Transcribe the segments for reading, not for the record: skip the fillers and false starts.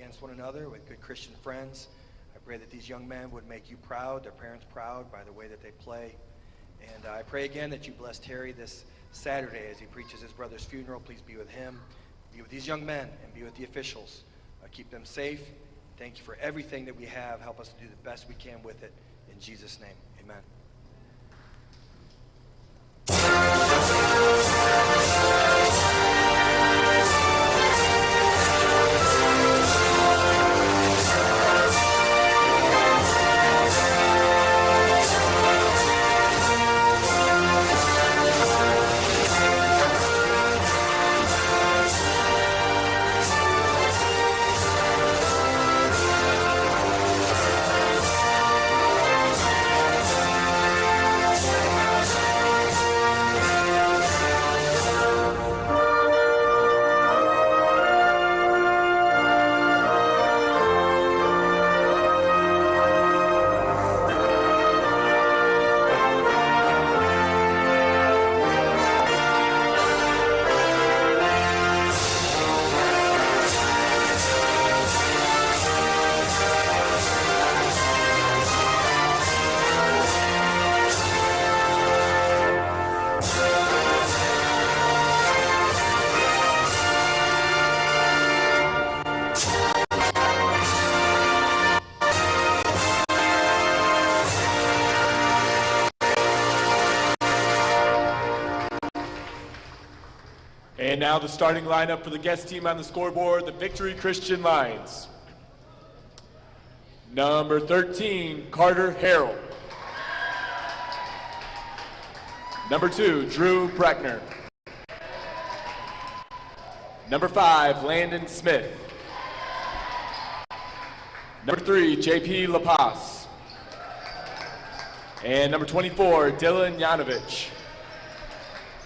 against one another with good Christian friends. I pray that these young men would make you proud, their parents proud, by the way that they play. And I pray again that you bless Terry this Saturday as he preaches his brother's funeral. Please be with him, be with these young men, and be with the officials. Keep them safe. Thank you for everything that we have. Help us to do the best we can with it. In Jesus' name, amen. And now the starting lineup for the guest team on the scoreboard, the Victory Christian Lions. Number 13, Carter Harold. Number 2, Drew Breckner. Number 5, Landon Smith. Number 3, JP La Paz. And number 24, Dylan Yanovich.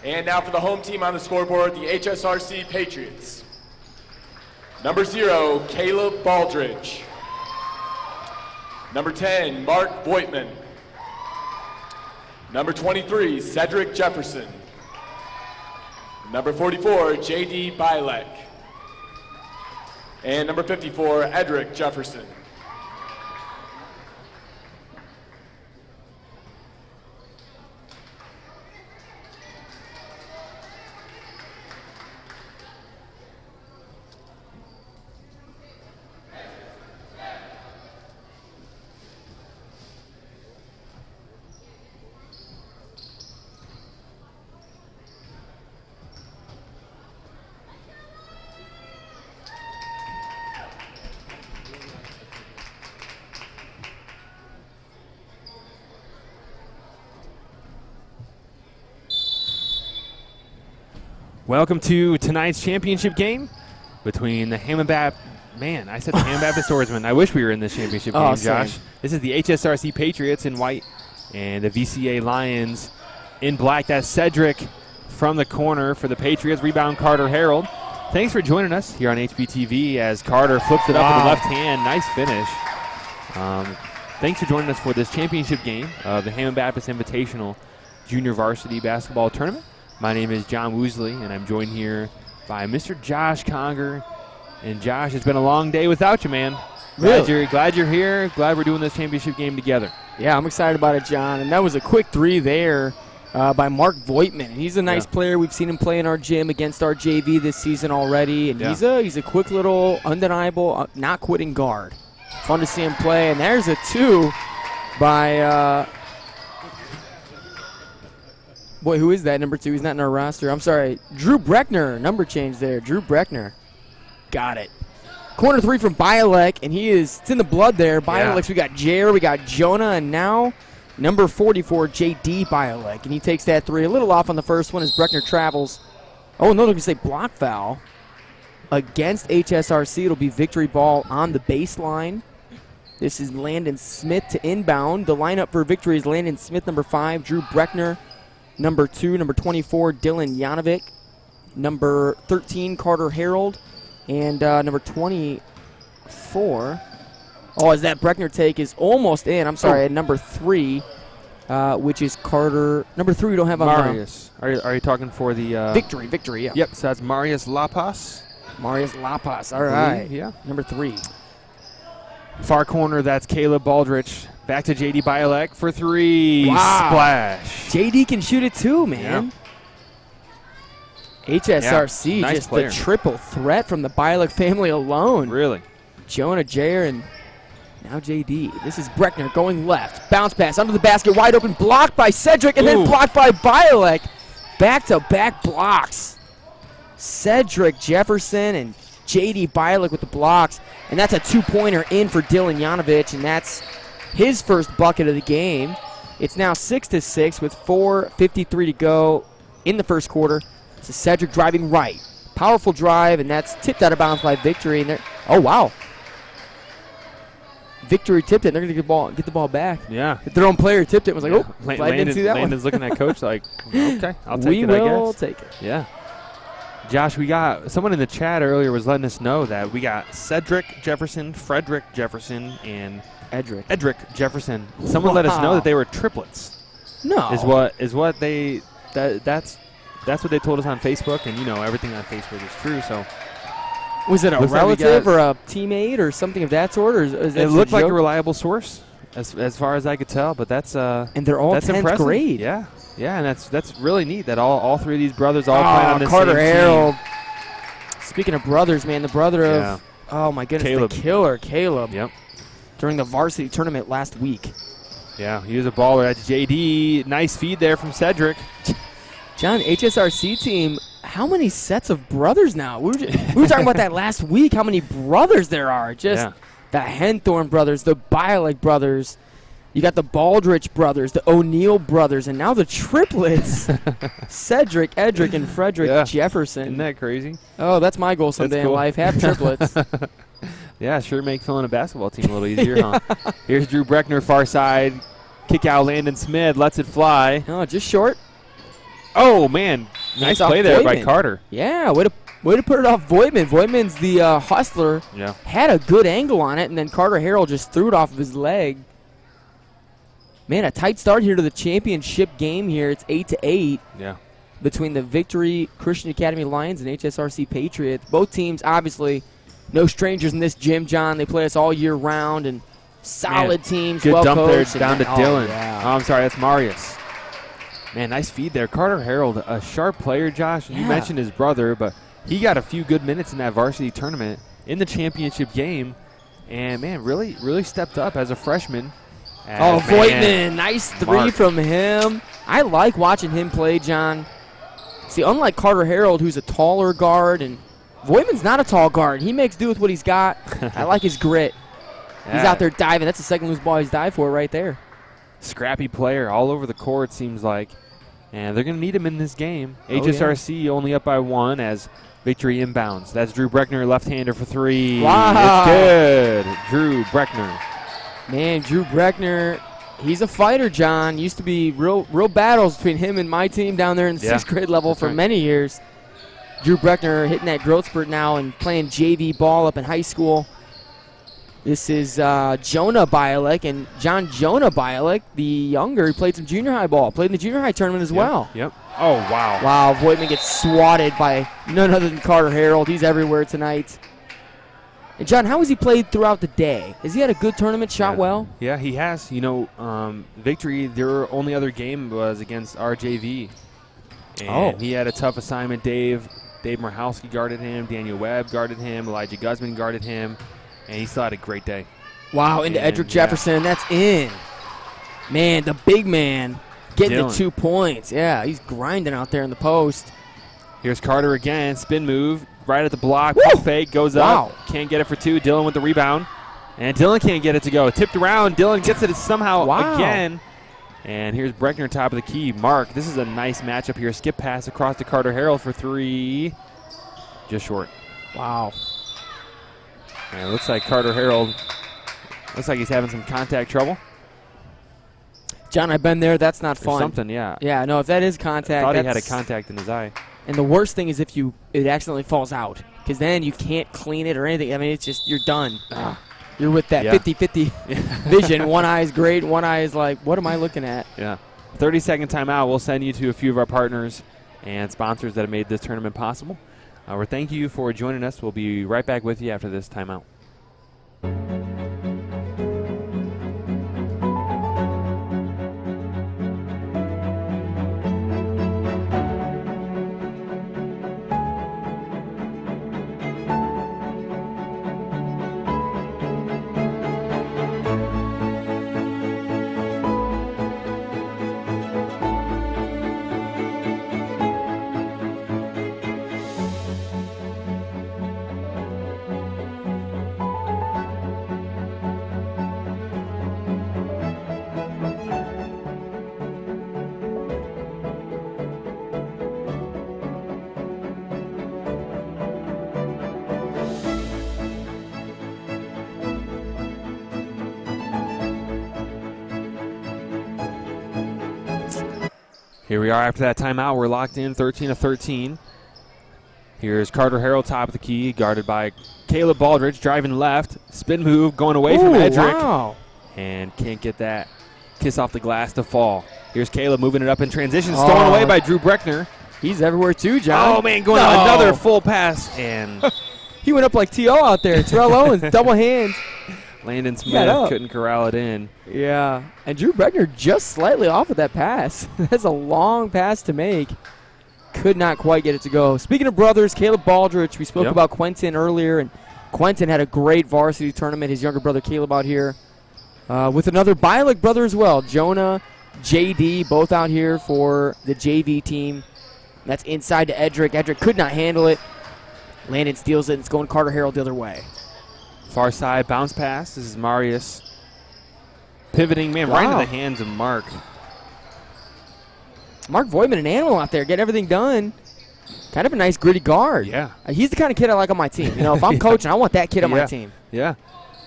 And now for the home team on the scoreboard, the HSRC Patriots. Number 0, Caleb Baldridge. Number 10, Mark Voigtman. Number 23, Cedric Jefferson. Number 44, J.D. Bilek. And number 54, Edric Jefferson. Welcome to tonight's championship game between the Hammond Baptist. Man, I said the Hammond Baptist Swordsman. I wish we were in this championship game, Josh. This is the HSRC Patriots in white and the VCA Lions in black. That's Cedric from the corner for the Patriots. Rebound, Carter Harold. Thanks for joining us here on HBTV as Carter flips it up with the left hand. Nice finish. Thanks for joining us for this championship game of the Hammond Baptist Invitational Junior Varsity Basketball Tournament. My name is John Woosley, and I'm joined here by Mr. Josh Conger. And Josh, it's been a long day without you, man. Glad you're here. Glad we're doing this championship game together. Yeah, I'm excited about it, John. And that was a quick three there by Mark Voigtman. He's a nice player. We've seen him play in our gym against our JV this season already. And he's a quick little, undeniable, not quitting guard. Fun to see him play. And there's a two by boy, who is that, number 2? He's not in our roster. I'm sorry. Drew Breckner. Number change there. Drew Breckner. Got it. Corner 3 from Bialek, and it's in the blood there. Bialek, we got Jair, we got Jonah, and now number 44, J.D. Bialek. And he takes that 3. A little off on the first one as Breckner travels. Oh, no, they're going to say block foul against HSRC. It'll be victory ball on the baseline. This is Landon Smith to inbound. The lineup for victory is Landon Smith, number 5, Drew Breckner, number 2, number 24, Dylan Janovic, number 13, Carter Harold, and number 24. Oh, as that Breckner take is almost in. I'm sorry, at number 3, which is Carter. Number 3 we don't have on Marius. Are you talking for the Victory, yeah. Yep, so that's Marius Lapas. Marius Lapas. All right. Yeah. Number 3. Far corner, that's Caleb Baldrich. Back to J.D. Bialek for 3. Wow. Splash. J.D. can shoot it too, man. HSRC, Yeah, nice just player. the triple threat from the Bialek family alone. Really? Jonah, Jair, and now J.D. This is Breckner going left. Bounce pass under the basket, wide open, blocked by Cedric, and then Ooh. blocked by Bialek. Back-to-back blocks. Cedric Jefferson and J.D. Bialek with the blocks. And that's a 2-pointer in for Dylan Yanovich, and that's his first bucket of the game. It's now 6-6 with 4:53 to go in the first quarter. It's Cedric driving right. Powerful drive, and that's tipped out of bounds by Victory. And oh, wow. Victory tipped it. They're going to get the ball back. Yeah. Their own player tipped it and was like, oh, I didn't see that Landon's looking at coach like, okay, I'll take we it, I guess. will take it. Yeah. Josh, we got someone in the chat earlier was letting us know that we got Cedric Jefferson, Frederick Jefferson, and Edric Jefferson. Someone let us know that they were triplets. No. Is what they that's what they told us on Facebook, and everything on Facebook is true. So was it a looks like we relative got- or a teammate or something of that sort? Or is that it just looked like a joke? reliable source as far as I could tell, but that's And they're all that's 10th impressive. grade. Yeah, and that's really neat that all 3 of these brothers all play on the Carter same Harold. team. Speaking of brothers, man, the brother Yeah. of, oh my goodness, Caleb. the killer, Caleb, Yep. during the varsity tournament last week. Yeah, he was a baller. That's JD. Nice feed there from Cedric. John, HSRC team, how many sets of brothers now? We were talking about that last week, how many brothers there are. Just Yeah. the Henthorn brothers, the Bialek brothers. You got the Baldrich brothers, the O'Neill brothers, and now the triplets. Cedric, Edric, and Frederick Yeah. Jefferson. Isn't that crazy? Oh, that's my goal someday That's cool. in life. Have triplets. Yeah, sure make filling a basketball team a little easier, huh? Here's Drew Breckner, far side. Kick out Landon Smith, lets it fly. Oh, just short. Oh, man. Nice It's off play there by Voigtman. Carter. Yeah, way to put it off Voigtman. Voigtman's the hustler. Yeah. Had a good angle on it, and then Carter Harrell just threw it off of his leg. Man, a tight start here to the championship game here. It's 8-8 Yeah. between the Victory Christian Academy Lions and HSRC Patriots. Both teams, obviously, no strangers in this gym, John. They play us all year round, and solid teams, Good well dump there coached. down to and- Dylan. yeah. Oh, I'm sorry, that's Marius. Man, nice feed there. Carter Harold, a sharp player, Josh. You Yeah. mentioned his brother, but he got a few good minutes in that varsity tournament in the championship game. And, man, really, really stepped up as a freshman. Oh, As, man, Voigtman, nice three Mark. from him. I like watching him play, John. See, unlike Carter Harold, who's a taller guard, and Voigtman's not a tall guard. He makes do with what he's got. I like his grit. He's Yeah. out there diving. That's the second loose ball he's dived for right there. Scrappy player all over the court, seems like. And they're going to need him in this game. Oh, yeah. HSRC only up by 1 as Victory inbounds. That's Drew Breckner, left-hander for 3. Wow. It's good. Drew Breckner. Man, Drew Breckner, he's a fighter, John. Used to be real battles between him and my team down there in the Yeah, 6th grade level that's for right. many years. Drew Breckner hitting that growth spurt now and playing JV ball up in high school. This is Jonah Bialek, and Jonah Bialek, the younger, he played some junior high ball. Played in the junior high tournament as well. Yep. Oh, wow. Wow, Voigtman gets swatted by none other than Carter Harold. He's everywhere tonight. And John, how has he played throughout the day? Has he had a good tournament, shot well? Yeah, he has. Victory, their only other game was against RJV. And he had a tough assignment. Dave Marhowski guarded him. Daniel Webb guarded him. Elijah Guzman guarded him. And he still had a great day. Wow, into And, Edric yeah. Jefferson. That's in. Man, the big man getting Dylan. the 2 points. Yeah, he's grinding out there in the post. Here's Carter again. Spin move. Right at the block. Woo! Pump fake. Goes Wow. up. Can't get it for 2. Dylan with the rebound. And Dylan can't get it to go. Tipped around. Dylan gets it somehow Wow. again. And here's Breckner, top of the key. Mark, this is a nice matchup here. Skip pass across to Carter Harold for 3. Just short. Wow. And it looks like Carter Harold, looks like he's having some contact trouble. John, I've been there. That's not Or fun. something, yeah. Yeah, no, if that is I contact, thought he had a that's- contact in his eye. And the worst thing is if it accidentally falls out, because then you can't clean it or anything. I mean, it's just, you're done. You're with that Yeah. 50-50 vision. One eye is great. One eye is like, what am I looking at? Yeah. 30-second timeout. We'll send you to a few of our partners and sponsors that have made this tournament possible. We thank you for joining us. We'll be right back with you after this timeout. Here we are after that timeout. We're locked in 13-13. Here's Carter Harrell, top of the key, guarded by Caleb Baldridge, driving left. Spin move, going away from Edric. Wow. And can't get that kiss off the glass to fall. Here's Caleb moving it up in transition, stolen away by Drew Breckner. He's everywhere too, John. Oh, man, going another full pass. And he went up like T.O. out there. Terrell Owens, double hands. Landon Smith couldn't corral it in. Yeah, and Drew Breckner just slightly off of that pass. That's a long pass to make. Could not quite get it to go. Speaking of brothers, Caleb Baldridge, we spoke about Quentin earlier, and Quentin had a great varsity tournament. His younger brother Caleb out here with another Bialik brother as well. Jonah, JD, both out here for the JV team. That's inside to Edric. Edric could not handle it. Landon steals it. It's going Carter Harrell the other way. Far side bounce pass. This is Marius pivoting, man, right into the hands of Mark. Mark Voigtman, an animal out there, getting everything done. Kind of a nice gritty guard. Yeah. He's the kind of kid I like on my team. You know, if I'm coaching, I want that kid on my team. Yeah.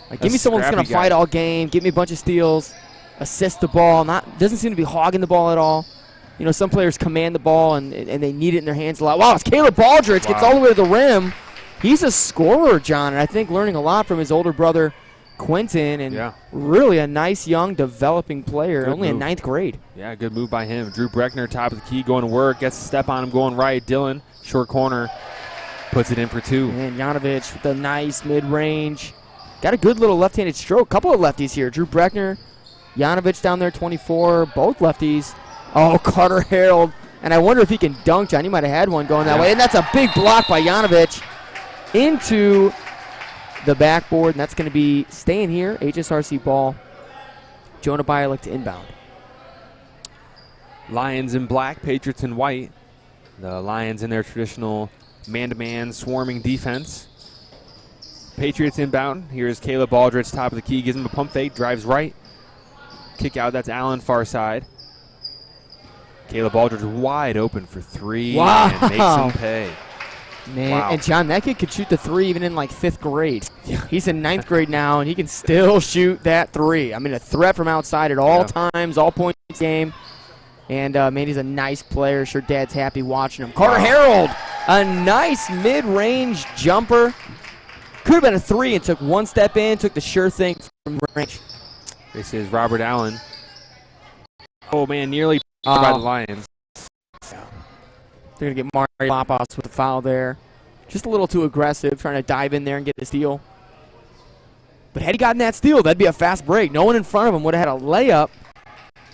Like, give me someone that's going to fight all game, give me a bunch of steals, assist the ball. Doesn't seem to be hogging the ball at all. You know, some players command the ball and they need it in their hands a lot. Wow, it's Caleb Baldridge. Gets all the way to the rim. He's a scorer, John, and I think learning a lot from his older brother, Quentin, and really a nice young developing player, only in 9th grade. Yeah, good move by him. Drew Breckner, top of the key, going to work, gets a step on him, going right. Dylan, short corner, puts it in for 2. And Janovich with a nice mid-range. Got a good little left-handed stroke. Couple of lefties here. Drew Breckner, Janovich down there, 24, both lefties. Oh, Carter Harrell. And I wonder if he can dunk, John. He might have had one going that way. And that's a big block by Janovich into the backboard, and that's going to be staying here. HSRC ball. Jonah Bialik to inbound. Lions in black, Patriots in white. The Lions in their traditional man-to-man swarming defense. Patriots inbound. Here's Caleb Baldridge, top of the key, gives him a pump fake, drives right. Kick out, that's Allen far side. Caleb Baldridge wide open for 3 and makes him pay. Man, and John, that kid could shoot the 3 even in like 5th grade. He's in 9th grade now, and he can still shoot that 3. I mean, a threat from outside at all times, all points in the game. And, man, he's a nice player. Sure, Dad's happy watching him. Carter Harrell, a nice mid-range jumper. Could have been a 3 and took one step in, took the sure thing from range. This is Robert Allen. Oh, man, nearly by the Lions. They're going to get Mario Lapos with a foul there. Just a little too aggressive, trying to dive in there and get the steal. But had he gotten that steal, that'd be a fast break. No one in front of him would have had a layup,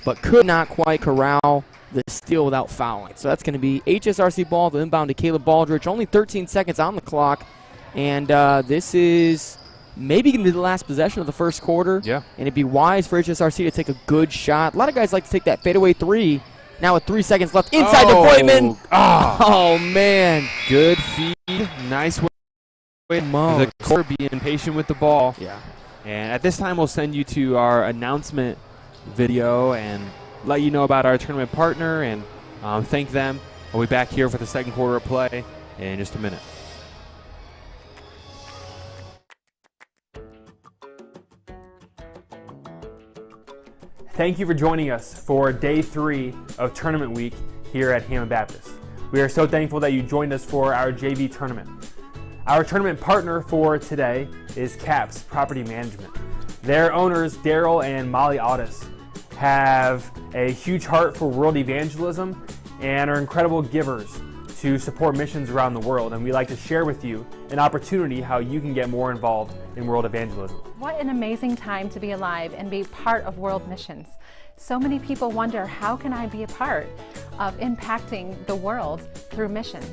but could not quite corral the steal without fouling. So that's going to be HSRC ball, the inbound to Caleb Baldridge. Only 13 seconds on the clock. And this is maybe going to be the last possession of the first quarter. Yeah. And it'd be wise for HSRC to take a good shot. A lot of guys like to take that fadeaway 3. Now with 3 seconds left, inside to Voigtman. Oh, man. Good feed. Nice way. The court being patient with the ball. Yeah. And at this time, we'll send you to our announcement video and let you know about our tournament partner and thank them. We'll be back here for the second quarter of play in just a minute. Thank you for joining us for day 3 of tournament week here at Hammond Baptist. We are so thankful that you joined us for our JV tournament. Our tournament partner for today is CAPS Property Management. Their owners, Daryl and Molly Audis, have a huge heart for world evangelism and are incredible givers to support missions around the world, and we like to share with you an opportunity how you can get more involved in world evangelism. What an amazing time to be alive and be part of world missions. So many people wonder, how can I be a part of impacting the world through missions?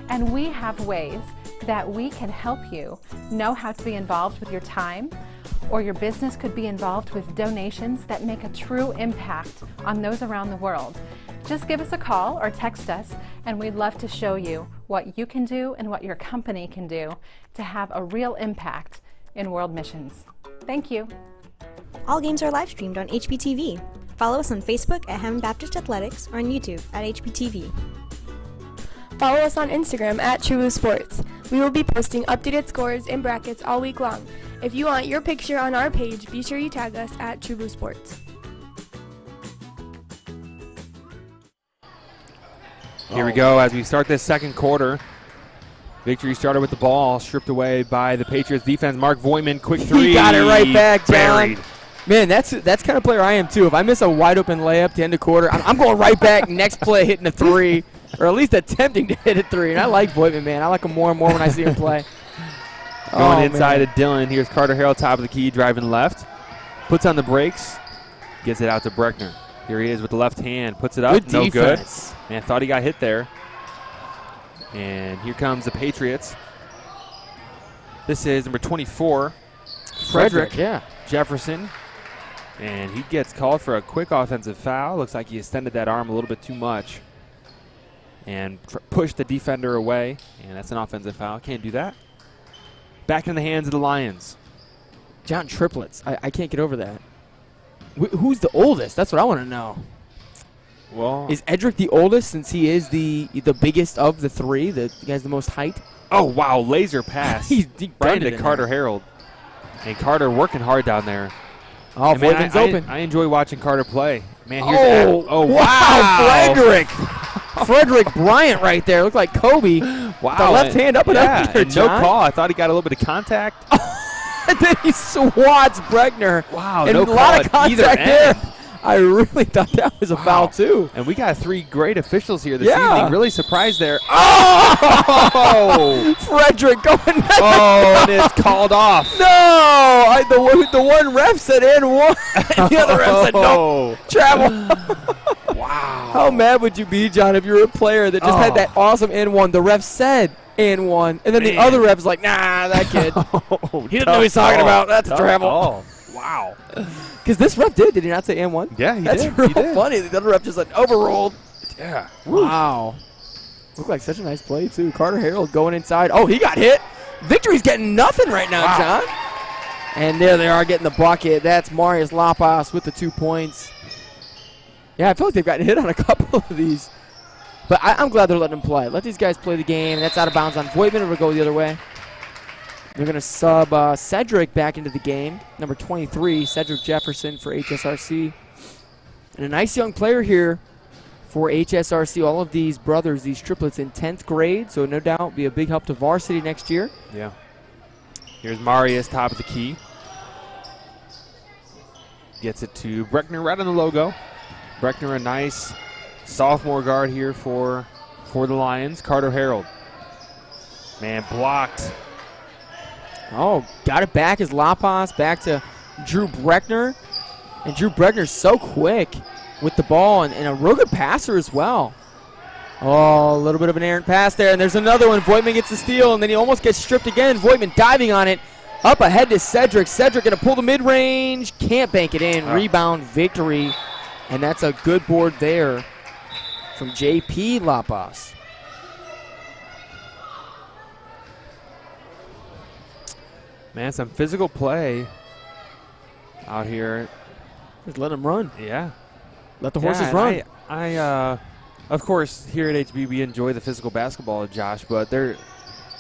And we have ways that we can help you know how to be involved with your time, or your business could be involved with donations that make a true impact on those around the world. Just give us a call or text us, and we'd love to show you what you can do and what your company can do to have a real impact in world missions. Thank you. All games are live streamed on HBTV. Follow us on Facebook at Hammond Baptist Athletics or on YouTube at HBTV. Follow us on Instagram at True Blue Sports. We will be posting updated scores and brackets all week long. If you want your picture on our page, be sure you tag us at True Blue Sports. Here we go as we start this second quarter. Victory started with the ball, stripped away by the Patriots defense. Mark Voigtman, quick three. He got it right back, John. Buried. Man, that's kind of player I am too. If I miss a wide open layup to end the quarter, I'm going right back next play hitting a three, or at least attempting to hit a three. And I like Voigtman, man. I like him more and more when I see him play. Going inside to Dillon. Here's Carter Harrell, top of the key, driving left. Puts on the brakes. Gets it out to Breckner. Here he is with the left hand. Puts it up. Good no defense. Good. Man, thought he got hit there. And here comes the Patriots. This is number 24, Frederick Jefferson. And he gets called for a quick offensive foul. Looks like he extended that arm a little bit too much and pushed the defender away. And that's an offensive foul. Can't do that. Back in the hands of the Lions. John, triplets. I can't get over that. Who's the oldest? That's what I want to know. Well, is Edric the oldest since he is the biggest of the three? The guy has the most height? Oh, wow. Laser pass. He's right into Carter Harold. And Carter working hard down there. Oh, Voigtman's open. I enjoy watching Carter play. Man, here's wow. Frederick Bryant right there. Looked like Kobe. Wow. The left hand up and up there, no call. I thought he got a little bit of contact. And then he swats Breckner. Wow, and no a lot of contact there. I really thought that was a foul, too. And we got three great officials here this evening. Really surprised there. Oh! Frederick going nuts. Oh, and it's called off. No! The one ref said and one. And the other ref said no. Travel. Wow. How mad would you be, John, if you were a player that just had that awesome and one? The ref said and one. And then the other ref's like, nah, that kid. He didn't know what he's talking about. That's a travel. Wow. Because this ref did he not say and one? Yeah, he That's did. That's real funny. The other ref just like overruled. Yeah. Wow. Looked like such a nice play, too. Carter Harold going inside. Oh, he got hit. Victory's getting nothing right now, John. And there they are getting the bucket. That's Marius Lapas with the 2 points. Yeah, I feel like they've gotten hit on a couple of these. But I'm glad they're letting them play. Let these guys play the game. That's out of bounds on Voigtman. It'll go the other way. They're going to sub Cedric back into the game. Number 23, Cedric Jefferson for HSRC. And a nice young player here for HSRC. All of these brothers, these triplets in 10th grade, so no doubt be a big help to varsity next year. Yeah. Here's Marius, top of the key. Gets it to Breckner right on the logo. Breckner, a nice sophomore guard here for the Lions. Carter Harold. Man, blocked. Oh, got it back as Lapas, back to Drew Breckner. And Drew Breckner's so quick with the ball and a real good passer as well. Oh, a little bit of an errant pass there. And there's another one. Voigtman gets the steal, and then he almost gets stripped again. Voigtman diving on it. Up ahead to Cedric. Cedric going to pull the mid-range. Can't bank it in. Rebound Victory. And that's a good board there from J.P. Lapas. Man, some physical play out here. Just let them run. Yeah. Let the horses run. I of course, here at HB, we enjoy the physical basketball, Josh, but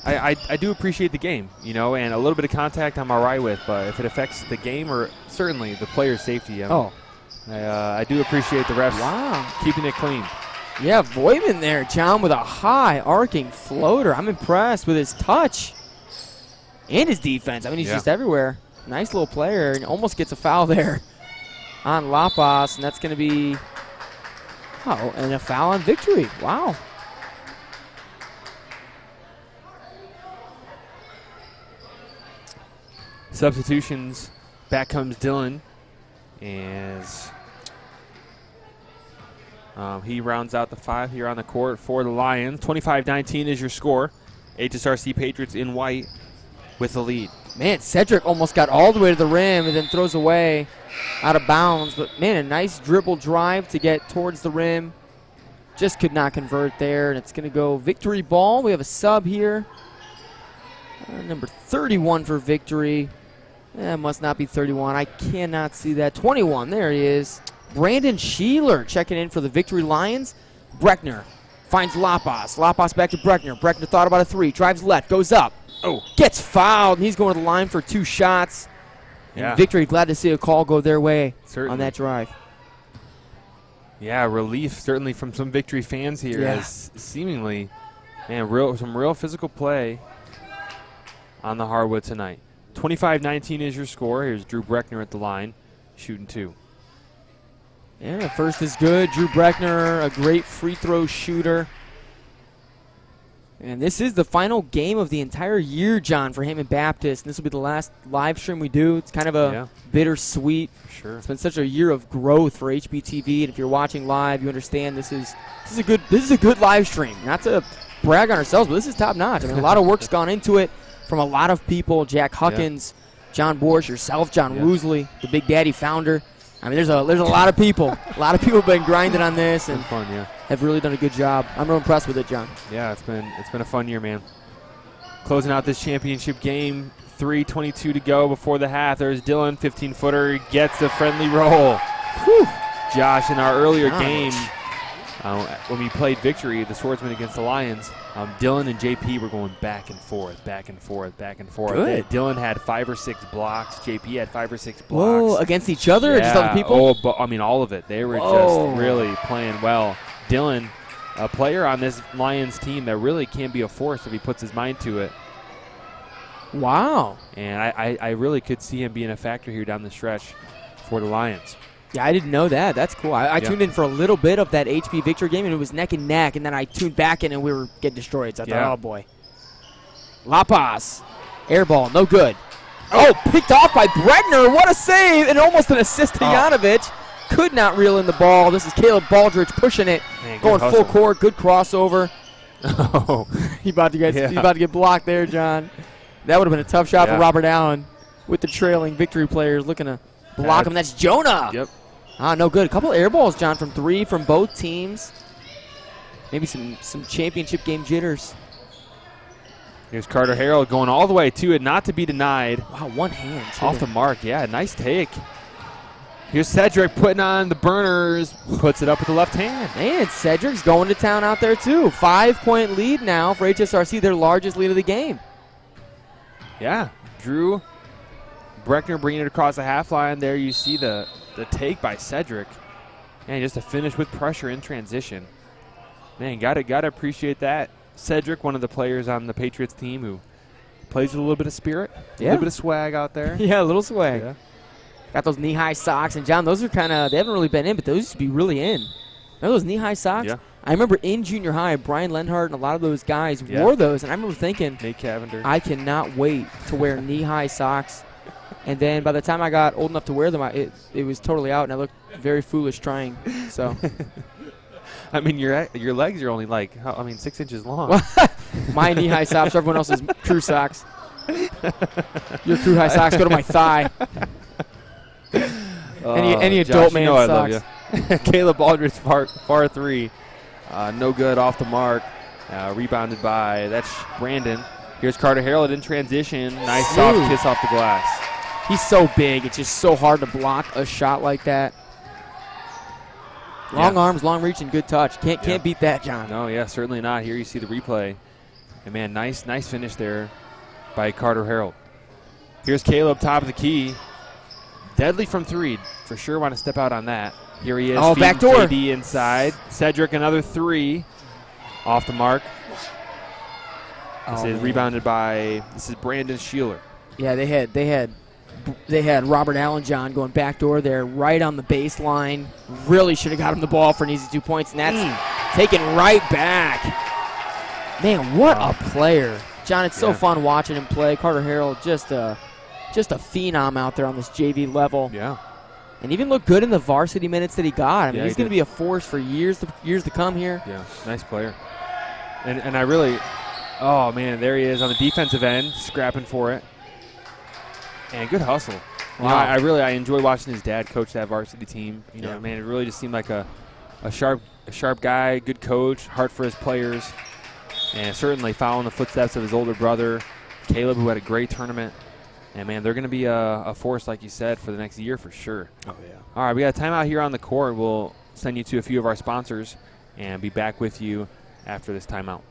I do appreciate the game, you know, and a little bit of contact I'm all right with, but if it affects the game or certainly the player's safety, I do appreciate the refs keeping it clean. Yeah, Voigtman there, John, with a high arcing floater. I'm impressed with his touch and his defense. I mean, he's just everywhere. Nice little player, and almost gets a foul there on Lapas, and that's going to be, and a foul on Victory. Wow. Substitutions. Back comes Dylan as he rounds out the 5 here on the court for the Lions. 25-19 is your score. HSRC Patriots in white with the lead. Man, Cedric almost got all the way to the rim and then throws away out of bounds. But, man, a nice dribble drive to get towards the rim. Just could not convert there, and it's going to go Victory ball. We have a sub here. Number 31 for Victory. Must not be 31. I cannot see that. 21, there he is. Brandon Sheeler checking in for the Victory Lions. Breckner finds Lapas. Lapas back to Breckner. Breckner thought about a 3. Drives left. Goes up. Oh, gets fouled. And he's going to the line for 2 shots. And Victory, glad to see a call go their way on that drive. Yeah, relief certainly from some Victory fans here as seemingly, man, some real physical play on the hardwood tonight. 25-19 is your score. Here's Drew Breckner at the line, shooting 2. Yeah, first is good. Drew Breckner, a great free throw shooter. And this is the final game of the entire year, John, for Hammond Baptist. And this will be the last live stream we do. It's kind of a bittersweet. Sure. It's been such a year of growth for HBTV, and if you're watching live, you understand this is a good live stream. Not to brag on ourselves, but this is top notch. I mean, a lot of work's gone into it from a lot of people. Jack Huckins, John Borsch, yourself, John Woosley, the Big Daddy founder. I mean, there's a lot of people. A lot of people have been grinding on this and have really done a good job. I'm real impressed with it, John. Yeah, it's been a fun year, man. Closing out this championship game, 3:22 to go before the half. There's Dylan, 15-footer, gets the friendly roll. Whew. Josh, in our earlier game, when we played Victory, the Swordsman against the Lions, Dylan and JP were going back and forth, back and forth, back and forth. Good. Dylan had 5 or 6 blocks. JP had 5 or 6 blocks. Whoa, against each other or just other people? Oh, I mean, all of it. They were just really playing well. Dylan, a player on this Lions team that really can be a force if he puts his mind to it. Wow. And I really could see him being a factor here down the stretch for the Lions. Yeah, I didn't know that. That's cool. I tuned in for a little bit of that HB Victory game, and it was neck and neck, and then I tuned back in, and we were getting destroyed. So I thought, oh, boy. Lapas, air ball, no good. Oh, picked off by Breckner. What a save, and almost an assist to Yanovich. Could not reel in the ball. This is Caleb Baldridge pushing it, going full court. Good crossover. Oh, he's about to get blocked there, John. That would have been a tough shot for Robert Allen with the trailing Victory players looking to block him. That's Jonah. Yep. No good. A couple air balls, John, from 3 from both teams. Maybe some championship game jitters. Here's Carter Harrell going all the way to it, not to be denied. Wow, one hand. Off the mark, nice take. Here's Cedric putting on the burners, puts it up with the left hand. Man, Cedric's going to town out there too. 5-point lead now for HSRC, their largest lead of the game. Yeah, Drew Breckner bringing it across the half line. There you see the take by Cedric. And just to finish with pressure in transition. Man, gotta appreciate that. Cedric, one of the players on the Patriots team who plays with a little bit of spirit, a little bit of swag out there. Yeah, a little swag. Yeah. Got those knee-high socks. And, John, those are kind of – they haven't really been in, but those used to be really in. Remember those knee-high socks? Yeah. I remember in junior high, Brian Lenhart and a lot of those guys wore those. And I remember thinking, Nate Cavender, I cannot wait to wear knee-high socks. And then by the time I got old enough to wear them, it was totally out, and I looked very foolish trying. So, I mean, your legs are only 6 inches long. My knee-high socks, everyone else's crew socks. Your crew high socks go to my thigh. Any adult Josh, man socks. I love you. Caleb Aldridge, far 3, no good off the mark. Rebounded by Brandon. Here's Carter Harrell in transition. Nice soft kiss off the glass. He's so big. It's just so hard to block a shot like that. Long arms, long reach, and good touch. Can't beat that, John. No, certainly not. Here you see the replay. And, man, nice finish there by Carter Harrell. Here's Caleb, top of the key. Deadly from 3. For sure want to step out on that. Here he is. Oh, back door. KD inside. Cedric, another 3. Off the mark. This is rebounded by Brandon Sheeler. Yeah, they had Robert Allen, John, going backdoor there, right on the baseline. Really should have got him the ball for an easy 2 points, and that's taken right back. Man, what a player. John, it's so fun watching him play. Carter Harrell, just a just a phenom out there on this JV level. Yeah. And even looked good in the varsity minutes that he got. I mean, Yeah, he's he going to be a force for years to come here. Yeah, nice player. And I really, oh, man, there he is on the defensive end, scrapping for it. And good hustle. You know, I enjoy watching his dad coach that varsity team. You know, man, it really just seemed like a sharp guy, good coach, heart for his players, and certainly following the footsteps of his older brother, Caleb, who had a great tournament. And, man, they're going to be a force, like you said, for the next year for sure. Oh, yeah. All right, we got a timeout here on the court. We'll send you to a few of our sponsors and be back with you after this timeout.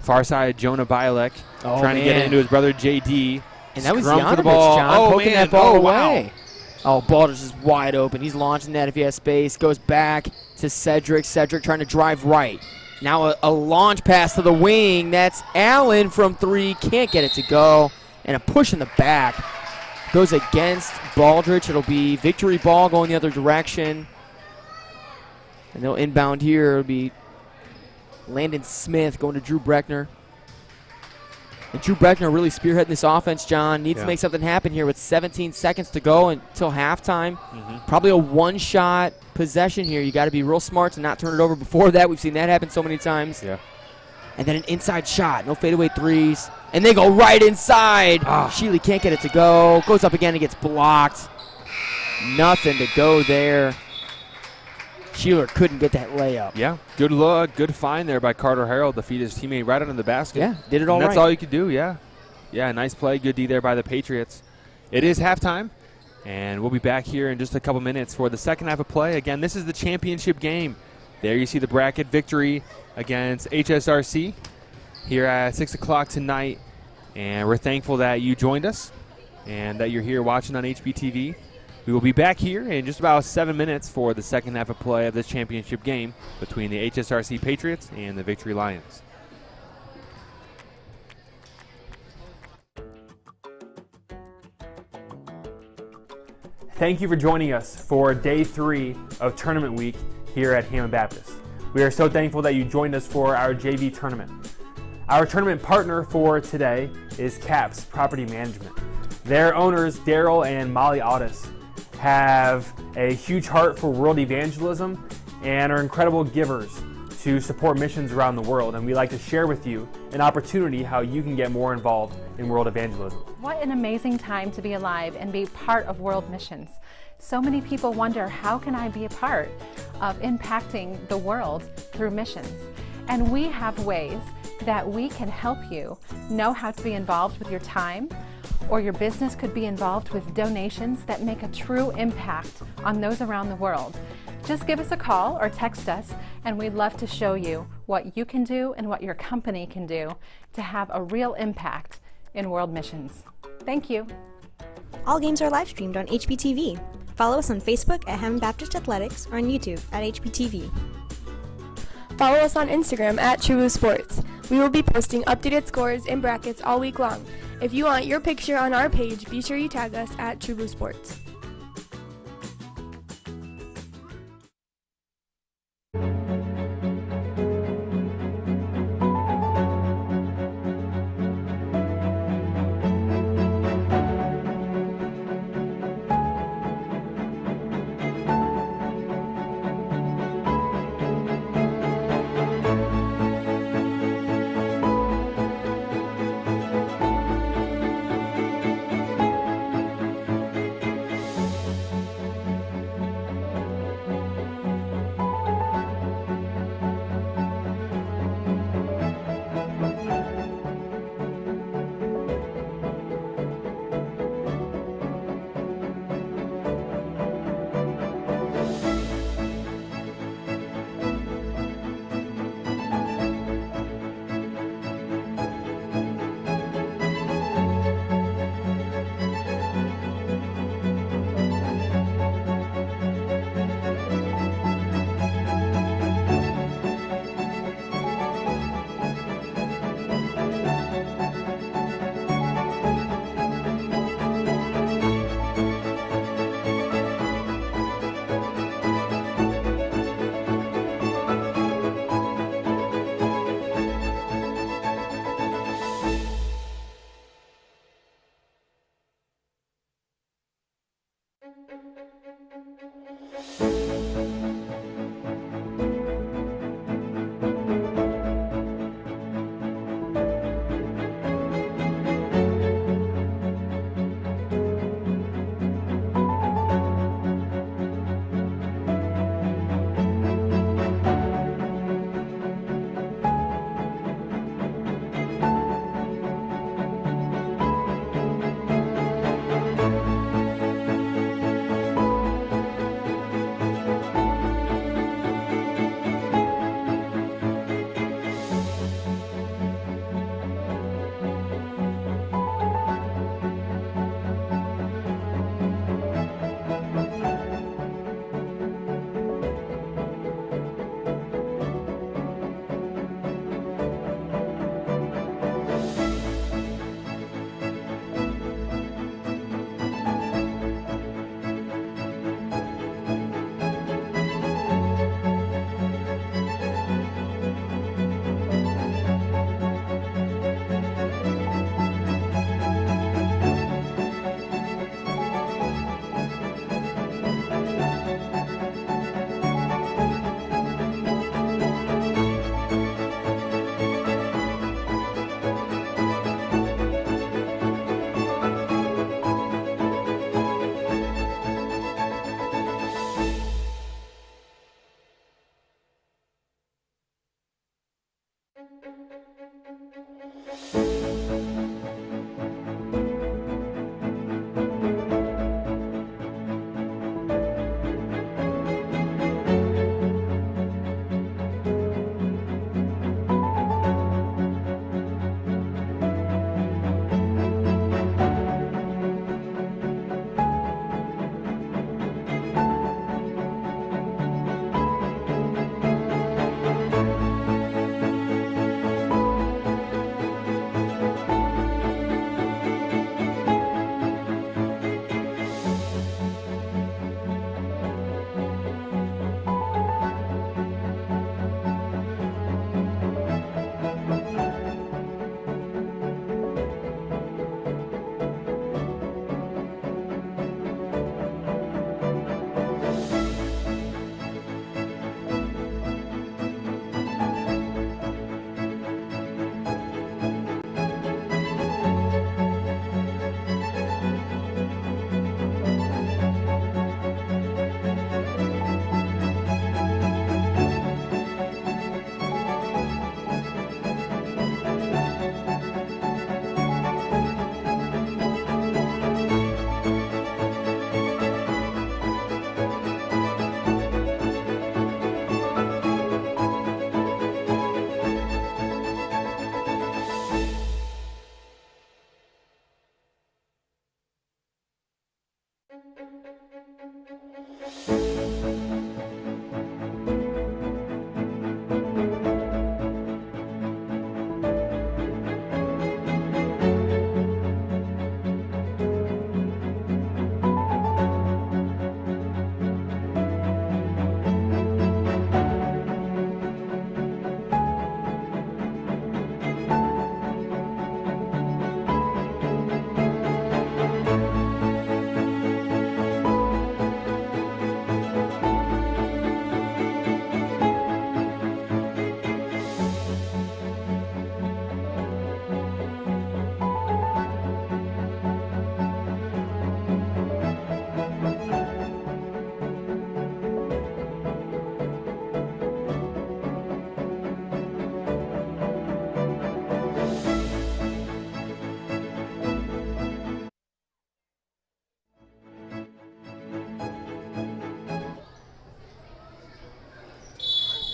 Far side, Jonah Bialek trying to get it into his brother JD. And that was Scrum for the Janovich, ball. John, poking that ball away. Wow. Oh, Baldridge is wide open. He's launching that if he has space. Goes back to Cedric. Cedric trying to drive right. Now a launch pass to the wing. That's Allen from 3. Can't get it to go. And a push in the back. Goes against Baldridge. It'll be victory ball going the other direction. And they'll inbound here. It'll be Landon Smith going to Drew Breckner. And Drew Breckner really spearheading this offense, John. Needs to make something happen here with 17 seconds to go until halftime. Probably a one-shot possession here. You got to be real smart to not turn it over before that. We've seen that happen so many times. Yeah. And then an inside shot. No fadeaway threes. And they go right inside. Shealy can't get it to go. Goes up again and gets blocked. Nothing to go there. Shealer couldn't get that layup. Yeah, good look, good find there by Carter Harrell to feed his teammate right under the basket. Yeah, did it all and that's right. all you could do, yeah. Yeah, nice play, good D there by the Patriots. It is halftime, and we'll be back here in just a couple minutes for the second half of play. Again, this is the championship game. There you see the bracket victory against HSRC here at 6 o'clock tonight, and we're thankful that you joined us and that you're here watching on HBTV. We will be back here in just about 7 minutes for the second half of play of this championship game between the HSRC Patriots and the Victory Lions. Thank you for joining us for day 3 of tournament week here at Hammond Baptist. We are so thankful that you joined us for our JV tournament. Our tournament partner for today is CAPS Property Management. Their owners, Daryl and Molly Audis, have a huge heart for world evangelism and are incredible givers to support missions around the world. And we'd like to share with you an opportunity how you can get more involved in world evangelism. What an amazing time to be alive and be part of world missions. So many people wonder, how can I be a part of impacting the world through missions? And we have ways that we can help you know how to be involved with your time, or your business could be involved with donations that make a true impact on those around the world. Just give us a call or text us, and we'd love to show you what you can do and what your company can do to have a real impact in world missions. Thank you. All games are live streamed on HBTV. Follow us on Facebook at Hammond Baptist Athletics or on YouTube at HBTV. Follow us on Instagram at True Sports. We will be posting updated scores and brackets all week long. If you want your picture on our page, be sure you tag us at True Sports.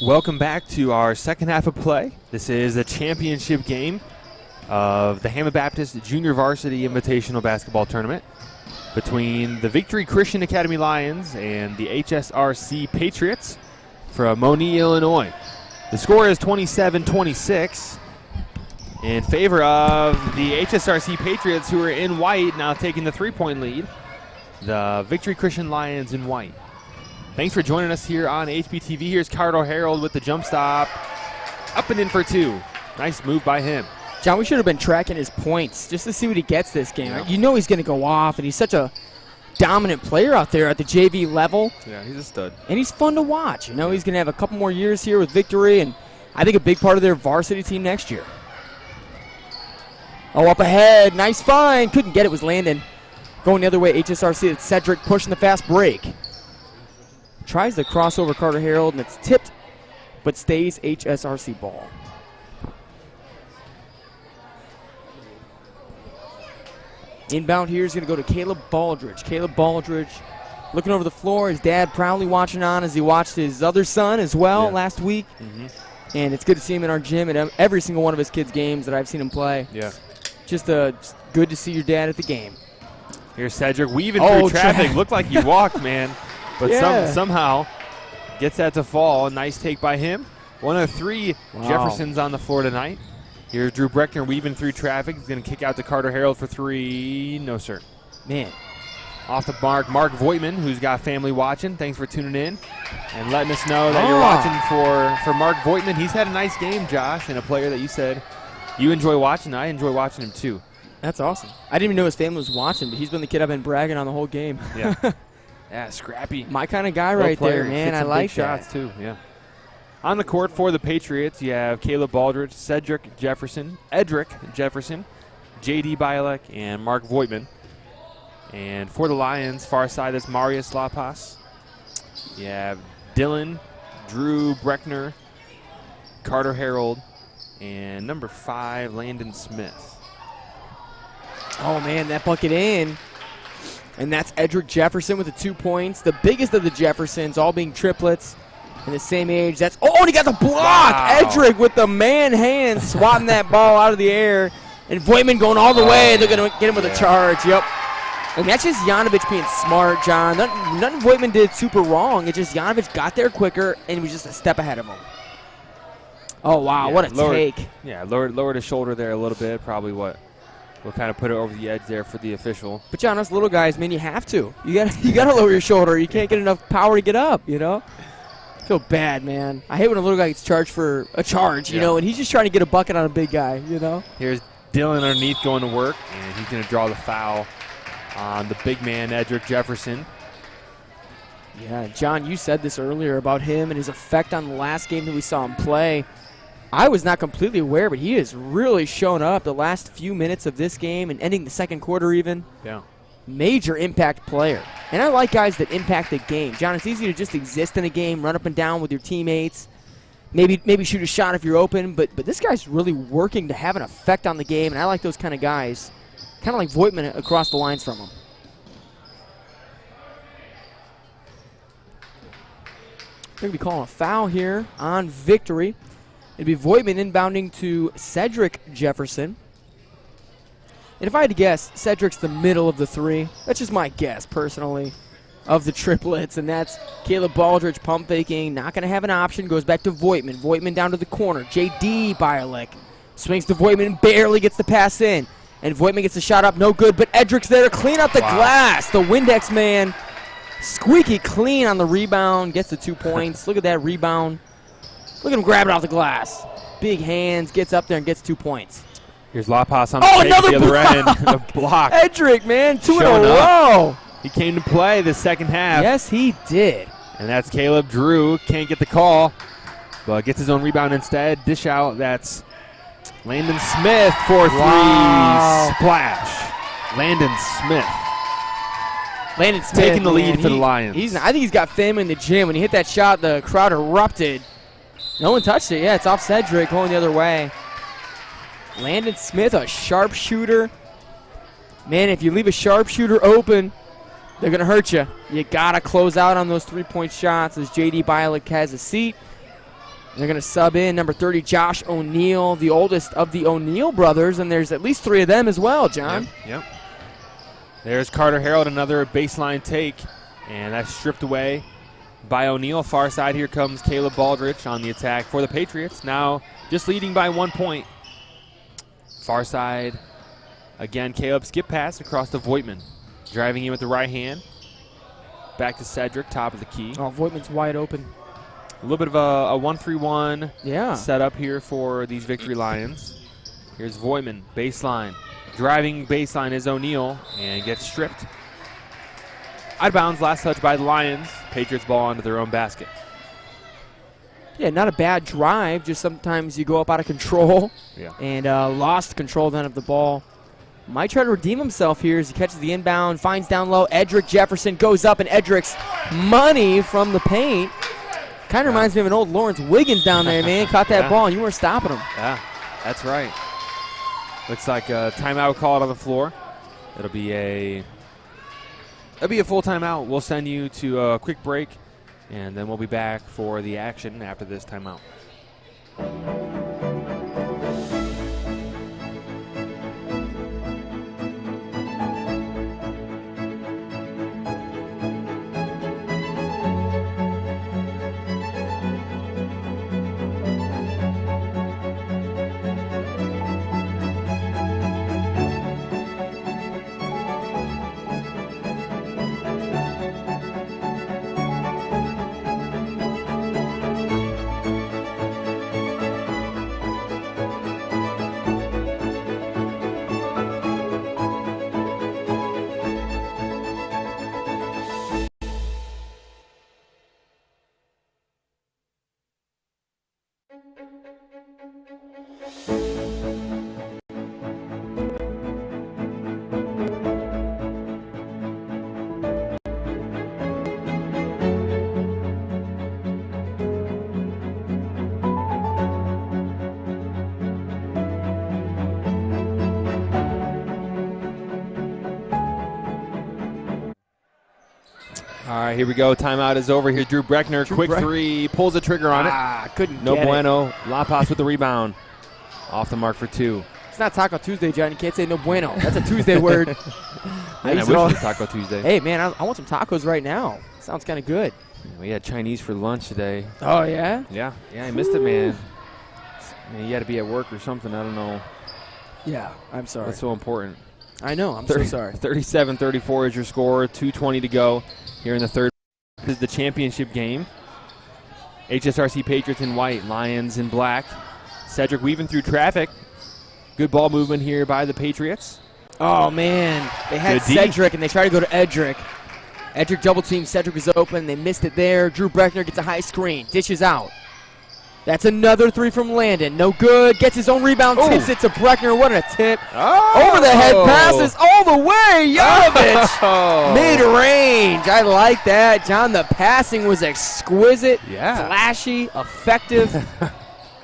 Welcome back to our second half of play. This is the championship game of the Hammond Baptist Junior Varsity Invitational Basketball Tournament between the Victory Christian Academy Lions and the HSRC Patriots from Moni, Illinois. The score is 27-26 in favor of the HSRC Patriots, who are in white, now taking the three-point lead. The Victory Christian Lions in white. Thanks for joining us here on HBTV. Here's Cardo Harold with the jump stop. Up and in for two. Nice move by him. John, we should have been tracking his points just to see what he gets this game. Yeah. You know he's going to go off, and he's such a dominant player out there at the JV level. Yeah, he's a stud. And he's fun to watch. You know, he's going to have a couple more years here with Victory, and I think a big part of their varsity team next year. Oh, up ahead. Nice find. Couldn't get it. Was Landon. Going the other way, HSRC. It's Cedric pushing the fast break. Tries to cross over Carter Harold, and it's tipped, but stays HSRC ball. Inbound here is going to go to Caleb Baldridge. Caleb Baldridge looking over the floor. His dad proudly watching on as he watched his other son as well last week. And it's good to see him in our gym at every single one of his kids' games that I've seen him play. Yeah. Just good to see your dad at the game. Here's Cedric weaving through traffic. Looked like he walked, man. But somehow gets that to fall. Nice take by him. 103 Jefferson's on the floor tonight. Here's Drew Breckner weaving through traffic. He's going to kick out to Carter Harold for 3. No, sir. Man. Off the mark, Mark Voigtman, who's got family watching. Thanks for tuning in and letting us know that you're watching for Mark Voigtman. He's had a nice game, Josh, and a player that you said you enjoy watching. I enjoy watching him, too. That's awesome. I didn't even know his family was watching, but he's been the kid I've been bragging on the whole game. Yeah. Yeah, scrappy. My kind of guy right there, man. I like shots, too, yeah. On the court for the Patriots, you have Caleb Baldridge, Cedric Jefferson, Edric Jefferson, J.D. Bialek, and Mark Voigtman. And for the Lions, far side is Marius Lapas. You have Dylan, Drew Breckner, Carter Harold, and number 5, Landon Smith. Oh, man, that bucket in. And that's Edric Jefferson with the 2 points. The biggest of the Jeffersons, all being triplets. In the same age. That's and he got the block. Wow. Edric with the man hand swatting that ball out of the air. And Voigtman going all the way. They're going to get him with a charge. Yep. And that's just Janovich being smart, John. Nothing Voigtman did super wrong. It's just Janovich got there quicker and was just a step ahead of him. Oh, wow. What a take. Yeah, lowered his shoulder there a little bit. Probably what kind of put it over the edge there for the official. But, John, us little guys, man, you have to. You got to lower your shoulder. You can't get enough power to get up, you know? I feel bad, man. I hate when a little guy gets charged for a charge, you know, and he's just trying to get a bucket on a big guy, you know. Here's Dylan underneath going to work, and he's going to draw the foul on the big man, Edric Jefferson. Yeah, John, you said this earlier about him and his effect on the last game that we saw him play. I was not completely aware, but he has really shown up the last few minutes of this game and ending the second quarter even. Yeah. Major impact player. And I like guys that impact the game. John, it's easy to just exist in a game, run up and down with your teammates, maybe shoot a shot if you're open, but this guy's really working to have an effect on the game, and I like those kind of guys. Kind of like Voigtman across the lines from him. They're going to be calling a foul here on Victory. It'd be Voigtman inbounding to Cedric Jefferson. And if I had to guess, Cedric's the middle of the 3. That's just my guess, personally, of the triplets. And that's Caleb Baldridge pump faking. Not going to have an option. Goes back to Voigtman. Voigtman down to the corner. J.D. Bialek swings to Voigtman and barely gets the pass in. And Voigtman gets the shot up. No good, but Edric's there to clean up the glass. The Windex man, squeaky clean on the rebound. Gets the 2 points. Look at that rebound. Look at him grab it off the glass. Big hands. Gets up there and gets 2 points. Here's Lapas on the take at the other end. The block. Edric, man, 2 in a row. He came to play the second half. Yes, he did. And that's Caleb Drew. Can't get the call, but gets his own rebound instead. Dish out. That's Landon Smith for 3. Splash. Landon Smith. Landon Smith taking the lead for the Lions. I think he's got family in the gym. When he hit that shot, the crowd erupted. No one touched it. Yeah, it's off Cedric going the other way. Landon Smith, a sharpshooter. Man, if you leave a sharpshooter open, they're going to hurt you. You got to close out on those 3-point shots as J.D. Bialek has a seat. They're going to sub in number 30, Josh O'Neal, the oldest of the O'Neal brothers, and there's at least 3 of them as well, John. Yep. There's Carter Harold, another baseline take, and that's stripped away by O'Neal. Far side, here comes Caleb Baldridge on the attack for the Patriots. Now just leading by 1 point. Far side, again, Caleb skip pass across to Voigtman. Driving in with the right hand. Back to Cedric, top of the key. Oh, Voigtman's wide open. A little bit of a 1-3-1 setup here for these Victory Lions. Here's Voigtman, baseline. Driving baseline is O'Neal and gets stripped. Out of bounds, last touch by the Lions. Patriots ball onto their own basket. Yeah, not a bad drive. Just sometimes you go up out of control. Yeah. And lost control then of the ball. Might try to redeem himself here as he catches the inbound, finds down low. Edric Jefferson goes up, and Edric's money from the paint. Kind of reminds me of an old Lawrence Wiggins down there, man. Caught that ball, and you weren't stopping him. Yeah, that's right. Looks like a timeout called on the floor. It'll be a full timeout. We'll send you to a quick break, and then we'll be back for the action after this timeout. All right, here we go. Timeout is over here. Drew Breckner, quick three, pulls the trigger on it. Couldn't No get bueno. La Paz with the rebound. Off the mark for two. It's not Taco Tuesday, John. You can't say no bueno. That's a Tuesday word. Man, I wish it was Taco Tuesday. Hey, man, I want some tacos right now. Sounds kind of good. We had Chinese for lunch today. Oh, yeah? Yeah, I missed it, man. You had to be at work or something. I don't know. Yeah, I'm sorry. That's so important. I know. I'm so sorry. 37-34 is your score. 2:20 to go here in the third. This is the championship game. HSRC Patriots in white, Lions in black. Cedric weaving through traffic. Good ball movement here by the Patriots. Oh, man. They had Cedric, and they tried to go to Edric. Edric double team. Cedric was open. They missed it there. Drew Breckner gets a high screen. Dishes out. That's another three from Landon. No good. Gets his own rebound. Ooh. Tips it to Breckner. What a tip. Oh. Over the head passes all the way. Yanovich. Mid-range. I like that. John, the passing was exquisite. Yeah. Flashy. Effective.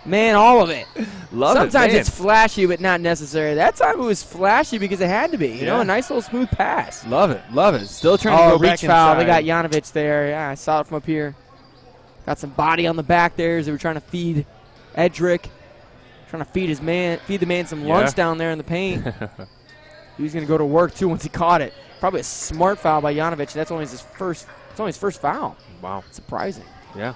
Man, all of it. Sometimes it's flashy, but not necessary. That time it was flashy because it had to be. You know, a nice little smooth pass. Love it. Still trying to go back reach foul. inside. They got Yanovich there. Yeah, I saw it from up here. Got some body on the back there as they were trying to feed Edric. Trying to feed the man some lunch down there in the paint. He was going to go to work, too, once he caught it. Probably a smart foul by Yanovich. That's only his first foul. Wow. Surprising. Yeah.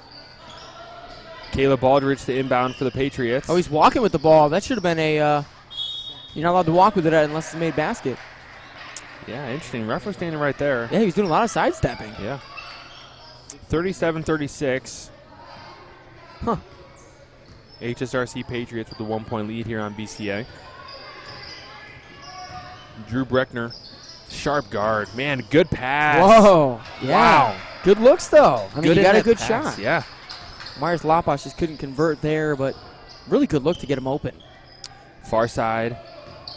Caleb Baldridge to inbound for the Patriots. Oh, he's walking with the ball. That should have been a you're not allowed to walk with it unless it's made basket. Yeah, interesting. Ref was standing right there. Yeah, he was doing a lot of sidestepping. Yeah. 37-36. Huh. HSRC Patriots with the 1-point lead here on BCA. Drew Breckner, sharp guard. Man, good pass. Whoa. Yeah. Wow. Good looks, though. I mean, he got a good pass. shot. Yeah. Myers Lapas just couldn't convert there, but really good look to get him open. Far side.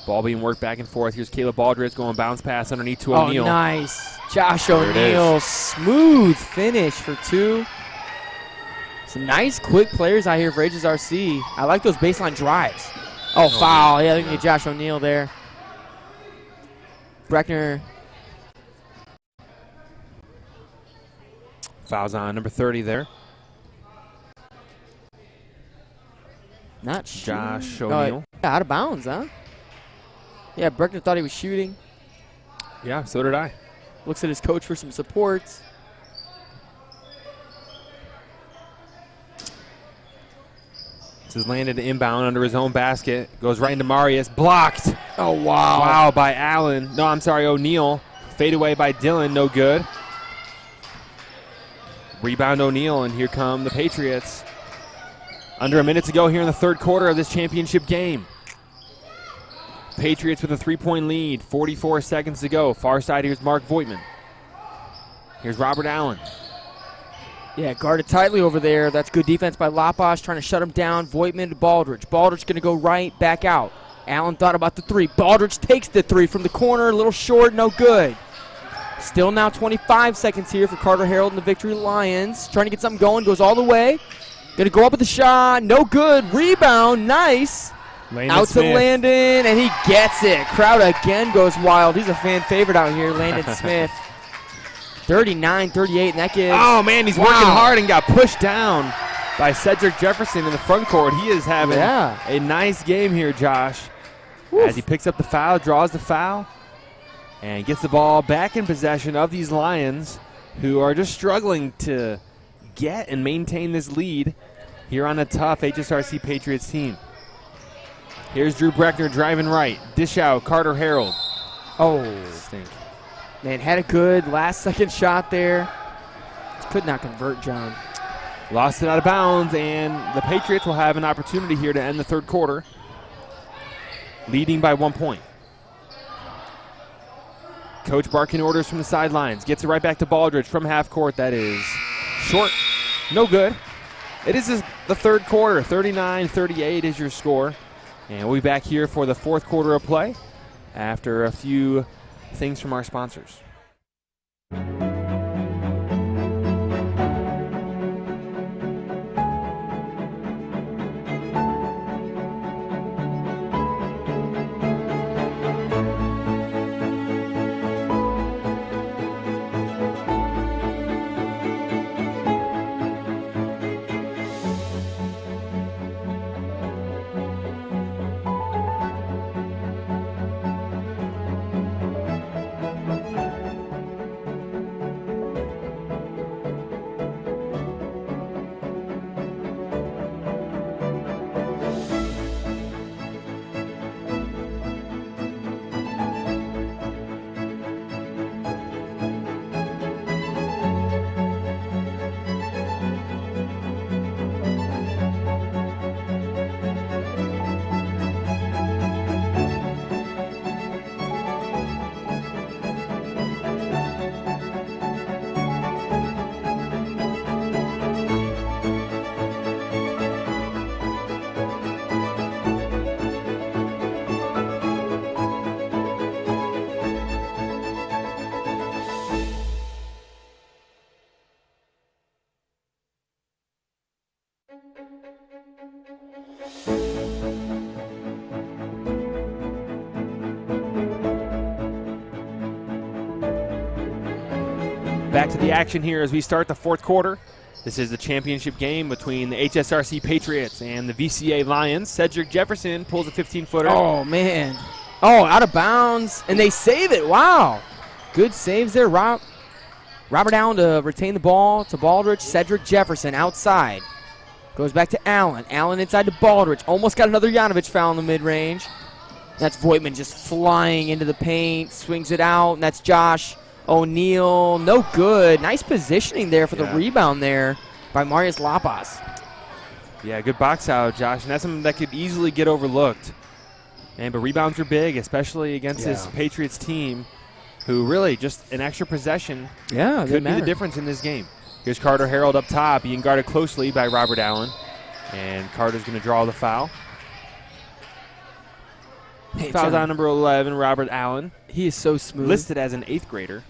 Ball being worked back and forth. Here's Caleb Baldridge going bounce pass underneath to O'Neal. Oh, nice. Josh O'Neal, smooth finish for two. Some nice, quick players out here for HSRC. I like those baseline drives. Oh, foul. Yeah, they can get Josh O'Neal there. Breckner. Fouls on number 30 there. Not Josh O'Neal. Yeah, out of bounds, huh? Yeah, Breckner thought he was shooting. Yeah, so did I. Looks at his coach for some support. This is landed inbound under his own basket. Goes right into Marius. Blocked. Oh, wow. Wow, by Allen. No, I'm sorry, O'Neal. Fade away by Dillon. No good. Rebound O'Neal, and here come the Patriots. Under a minute to go here in the third quarter of this championship game. Patriots with a 3-point lead. 44 seconds to go. Far side, here's Mark Voigtman. Here's Robert Allen. Yeah, guarded tightly over there. That's good defense by Lapos, trying to shut him down. Voigtman to Baldridge. Baldridge going to go right, back out. Allen thought about the three. Baldridge takes the three from the corner, a little short, no good. Still now 25 seconds here for Carter Harold and the Victory Lions. Trying to get something going, goes all the way. Going to go up with the shot, no good. Rebound, nice. Landon out Smith. to Landon, and he gets it. Crowd again goes wild. He's a fan favorite out here, Landon Smith. 39-38, and that gives. Oh, man, he's working hard and got pushed down by Cedric Jefferson in the front court. He is having a nice game here, Josh. As he picks up the foul, draws the foul, and gets the ball back in possession of these Lions, who are just struggling to get and maintain this lead here on a tough HSRC Patriots team. Here's Drew Breckner driving right. Dish out, Carter Harold. Oh, stink. Man, had a good last-second shot there. Could not convert, John. Lost it out of bounds, and the Patriots will have an opportunity here to end the third quarter, leading by 1 point. Coach barking orders from the sidelines. Gets it right back to Baldridge from half court. That is short. No good. It is the third quarter. 39-38 is your score. And we'll be back here for the fourth quarter of play after a few things from our sponsors. Back to the action here as we start the fourth quarter. This is the championship game between the HSRC Patriots and the VCA Lions. Cedric Jefferson pulls a 15-footer. Oh, man. Oh, out of bounds, and they save it. Wow. Good saves there. Robert Allen to retain the ball to Baldridge. Cedric Jefferson outside. Goes back to Allen. Allen inside to Baldridge. Almost got another Yanovich foul in the mid-range. That's Voigtman just flying into the paint. Swings it out, and that's Josh O'Neal. No good. Nice positioning there for the rebound there by Marius Lapas. Yeah, good box out, Josh. And that's something that could easily get overlooked. But rebounds are big, especially against this Patriots team, who really just an extra possession could be the difference in this game. Here's Carter Harold up top, being guarded closely by Robert Allen. And Carter's going to draw the foul. Foul's on number 11, Robert Allen. He is so smooth. Listed as an 8th grader.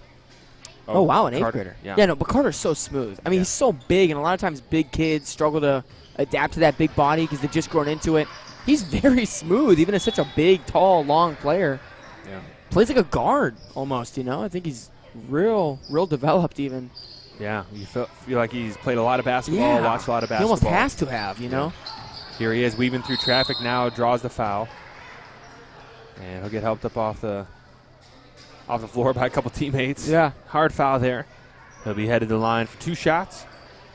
Oh, wow, an 8th grader. Yeah, no, but Carter's so smooth. I mean, he's so big, and a lot of times big kids struggle to adapt to that big body because they've just grown into it. He's very smooth, even as such a big, tall, long player. Yeah. Plays like a guard almost, you know. I think he's real developed even. Yeah, you feel like he's played a lot of basketball, watched a lot of basketball. He almost has to have, you know. Here he is weaving through traffic now, draws the foul. And he'll get helped up off the floor by a couple teammates. Yeah. Hard foul there. He'll be headed to the line for 2 shots.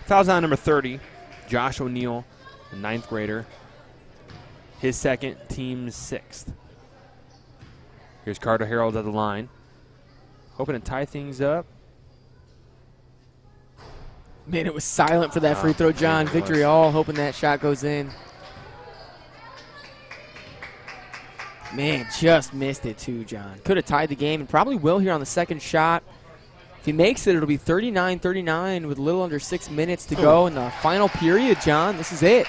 Foul's on number 30, Josh O'Neal, the 9th grader. His second, team's 6th. Here's Carter Harold at the line. Hoping to tie things up. Man, it was silent for that free throw, John. Victory all, hoping that shot goes in. Man, just missed it too, John. Could have tied the game and probably will here on the second shot. If he makes it, it'll be 39-39 with a little under 6 minutes to go in the final period, John. This is it.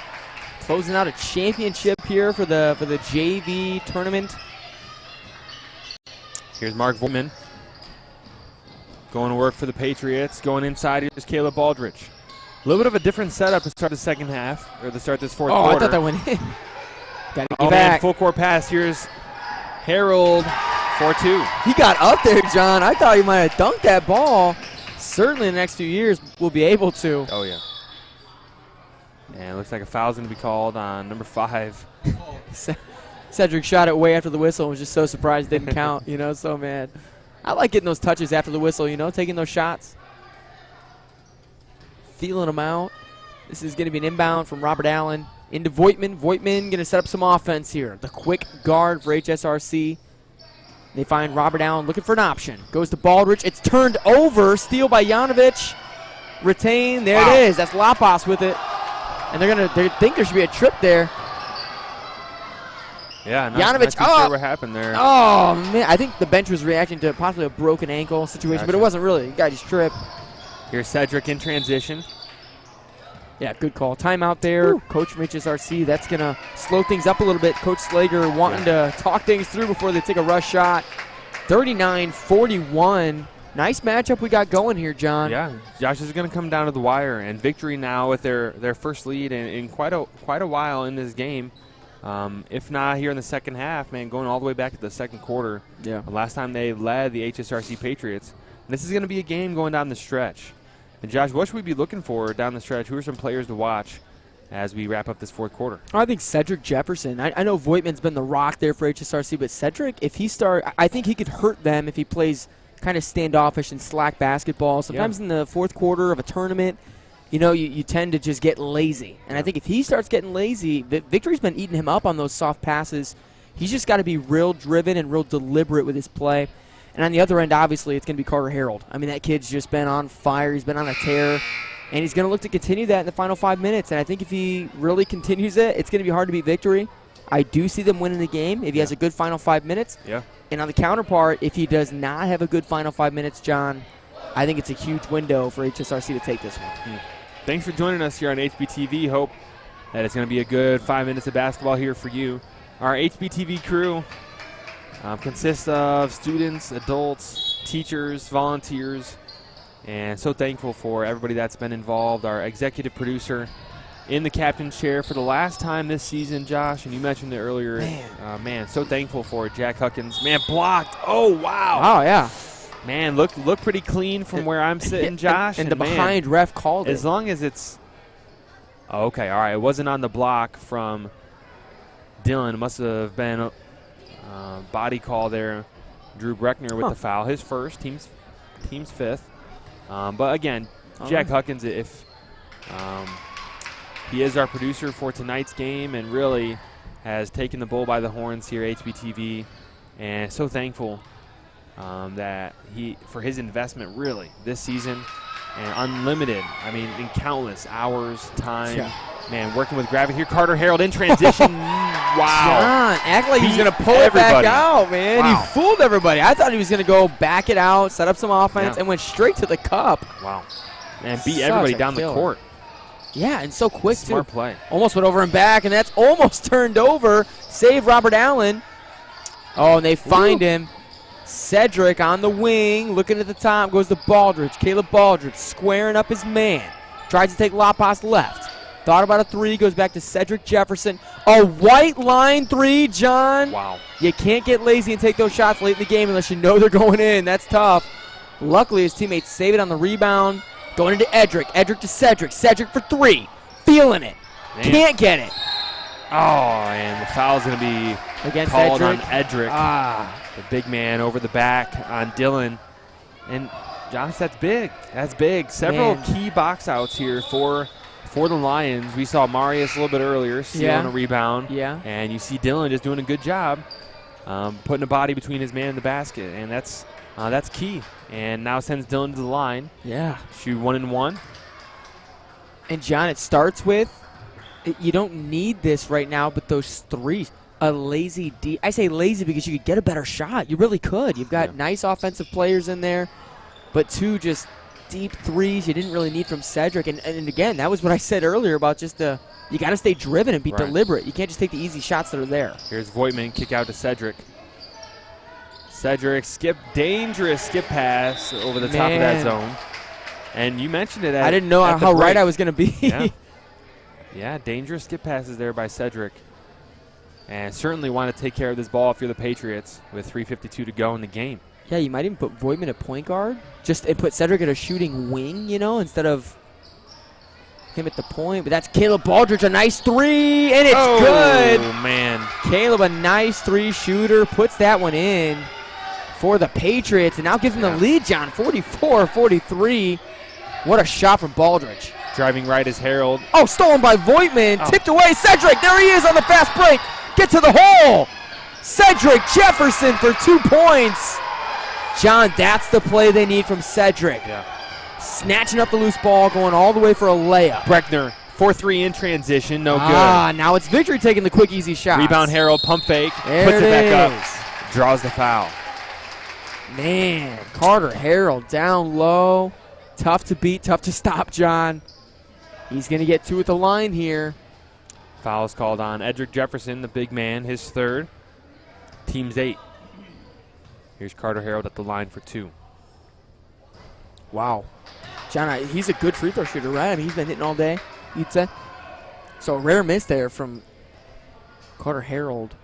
Closing out a championship here for the JV tournament. Here's Mark Voigtman going to work for the Patriots. Going inside, here's Caleb Baldrige. A little bit of a different setup to start the second half, or to start this fourth quarter. Oh, I thought that went in. Got to get Man, back. full court pass. Here's Harold for 2. He got up there, John. I thought he might have dunked that ball. Certainly in the next few years we'll be able to. Oh, yeah. And it looks like a foul's going to be called on number 5. Cedric shot it way after the whistle and was just so surprised it didn't count, so mad. I like getting those touches after the whistle, taking those shots. Feeling them out. This is going to be an inbound from Robert Allen into Voigtman. Voigtman going to set up some offense here. The quick guard for HSRC. They find Robert Allen looking for an option. Goes to Baldrige. It's turned over. Steal by Janovic. Retain. There it is. That's Lapas with it. And they think there should be a trip there. Yeah, Janovic. not too sure what happened there. Oh, man. I think the bench was reacting to possibly a broken ankle situation, but it wasn't really. The guy just tripped. Here's Cedric in transition. Yeah, good call. Timeout there. Coach from HSRC. That's going to slow things up a little bit. Coach Slager wanting to talk things through before they take a rush shot. 39-41. Nice matchup we got going here, John. Yeah, Josh is going to come down to the wire, and victory now with their first lead in quite a while in this game. If not here in the second half, man, going all the way back to the second quarter. Yeah. The last time they led the HSRC Patriots. And this is going to be a game going down the stretch. And Josh, what should we be looking for down the stretch? Who are some players to watch as we wrap up this fourth quarter? I think Cedric Jefferson. I know Voigtman's been the rock there for HSRC, but Cedric, if he I think he could hurt them if he plays kind of standoffish and slack basketball. Sometimes in the fourth quarter of a tournament, you tend to just get lazy. And I think if he starts getting lazy, Victory's been eating him up on those soft passes. He's just got to be real driven and real deliberate with his play. And on the other end, obviously, it's going to be Carter Harold. I mean, that kid's just been on fire. He's been on a tear. And he's going to look to continue that in the final 5 minutes. And I think if he really continues it, it's going to be hard to beat Victory. I do see them winning the game if he has a good final 5 minutes. Yeah. And on the counterpart, if he does not have a good final 5 minutes, John, I think it's a huge window for HSRC to take this one. Thanks for joining us here on HBTV. Hope that it's going to be a good 5 minutes of basketball here for you. Our HBTV crew consists of students, adults, teachers, volunteers, and so thankful for everybody that's been involved. Our executive producer in the captain's chair for the last time this season, Josh, and you mentioned it earlier. Man, so thankful for Jack Huckins. Man, blocked. Oh, wow. Oh, yeah. Man, look pretty clean from where I'm sitting, Josh. And the behind ref called it. As long as it's okay, all right. It wasn't on the block from Dylan. It must have been a body call there. Drew Breckner with the foul. His first, team's fifth. But again, Jack Huckins, if he is our producer for tonight's game and really has taken the bull by the horns here at HBTV, and so thankful that for his investment really this season and unlimited, in countless hours, time. Yeah. Man, working with gravity here. Carter Harold in transition. Wow. John, act like he's going to pull it back out, man. Wow. He fooled everybody. I thought he was going to go back it out, set up some offense, and went straight to the cup. Wow. And beat everybody down the court. Yeah, and so quick, Smart play. Almost went over and back, and that's almost turned over. Save Robert Allen. Oh, and they find him. Cedric on the wing, looking at the top, goes to Baldrige. Caleb Baldrige squaring up his man. Tries to take Lapas left. Thought about a three, goes back to Cedric Jefferson. A white line three, John. Wow. You can't get lazy and take those shots late in the game unless you know they're going in. That's tough. Luckily, his teammates save it on the rebound. Going into Edric. Edric to Cedric. Cedric for three. Feeling it. Man. Can't get it. Oh, and the foul's going to be against called Edric. on Edric. The big man over the back on Dylan. And, Josh, that's big. That's big. Several key box outs here for the Lions. We saw Marius a little bit earlier stealing a rebound. Yeah. And you see Dylan just doing a good job putting a body between his man and the basket. And that's key. And now sends Dylan to the line. Yeah. Shoot 1 and 1. And, John, it starts with you don't need this right now, but those threes. A lazy D. I say lazy because you could get a better shot. You really could. You've got nice offensive players in there. but 2 just deep threes you didn't really need from Cedric. And again, that was what I said earlier about just you got to stay driven and be deliberate. You can't just take the easy shots that are there. Here's Voigtman, kick out to Cedric. Cedric, dangerous skip pass over the top of that zone. And you mentioned it. I didn't know how right I was going to be. Yeah. Yeah, dangerous skip passes there by Cedric. And certainly want to take care of this ball if you're the Patriots with 3:52 to go in the game. Yeah, you might even put Voigtman at point guard. And put Cedric at a shooting wing, instead of him at the point. But that's Caleb Baldridge, a nice 3, and it's good. Oh, man. Caleb, a nice 3 shooter, puts that one in for the Patriots, and now gives them the lead, John, 44-43. What a shot from Baldridge. Driving right is Harold. Oh, stolen by Voigtman. Tipped away. Cedric, there he is on the fast break. Get to the hole. Cedric Jefferson for 2 points. John, that's the play they need from Cedric. Yeah. Snatching up the loose ball, going all the way for a layup. Breckner, 4-3 in transition, no good. Now it's Victory taking the quick, easy shot. Rebound Harold, pump fake, there puts it back up, draws the foul. Man, Carter Harold down low. Tough to beat, tough to stop, John. He's going to get 2 at the line here. Foul's called on Edric Jefferson, the big man, his 3rd. Team's 8. Here's Carter Harold at the line for 2. Wow. John, he's a good free throw shooter, right? I mean, he's been hitting all day, you'd say. So a rare miss there from Carter Harold.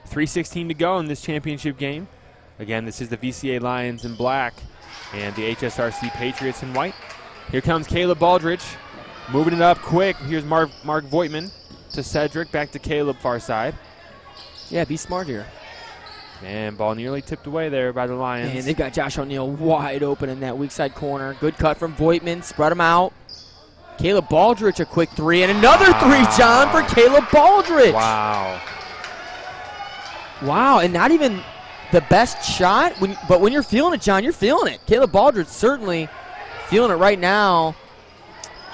3:16 to go in this championship game. Again, this is the VCA Lions in black and the HSRC Patriots in white. Here comes Caleb Baldridge, moving it up quick. Here's Mark Voigtman to Cedric, back to Caleb far side. Yeah, be smart here. And ball nearly tipped away there by the Lions. And they've got Josh O'Neal wide open in that weak side corner. Good cut from Voigtman, spread him out. Caleb Baldridge, a quick 3, and another 3, John, for Caleb Baldridge. Wow. Wow, and not even the best shot, but when you're feeling it, John, you're feeling it. Caleb Baldridge certainly feeling it right now.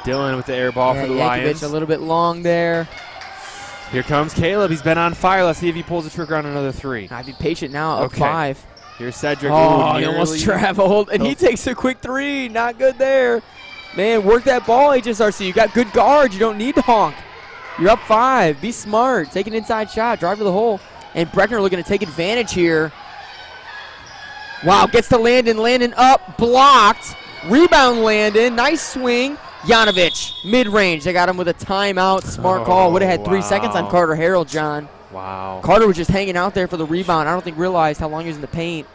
Dylan with the air ball for the Lions. A little bit long there. Here comes Caleb. He's been on fire. Let's see if he pulls the trigger on another 3. I'd be patient now, up 5. Here's Cedric. Oh, he almost traveled, and he takes a quick 3. Not good there. Man, work that ball, HSRC. You got good guards. You don't need to honk. You're up 5. Be smart. Take an inside shot. Drive to the hole. And Breckner looking to take advantage here. Wow, gets to Landon. Landon up, blocked. Rebound Landon. Nice swing. Yanovich, mid-range. They got him with a timeout. Smart call. Would have had 3 seconds on Carter Harold, John. Wow. Carter was just hanging out there for the rebound. I don't think realized how long he was in the paint.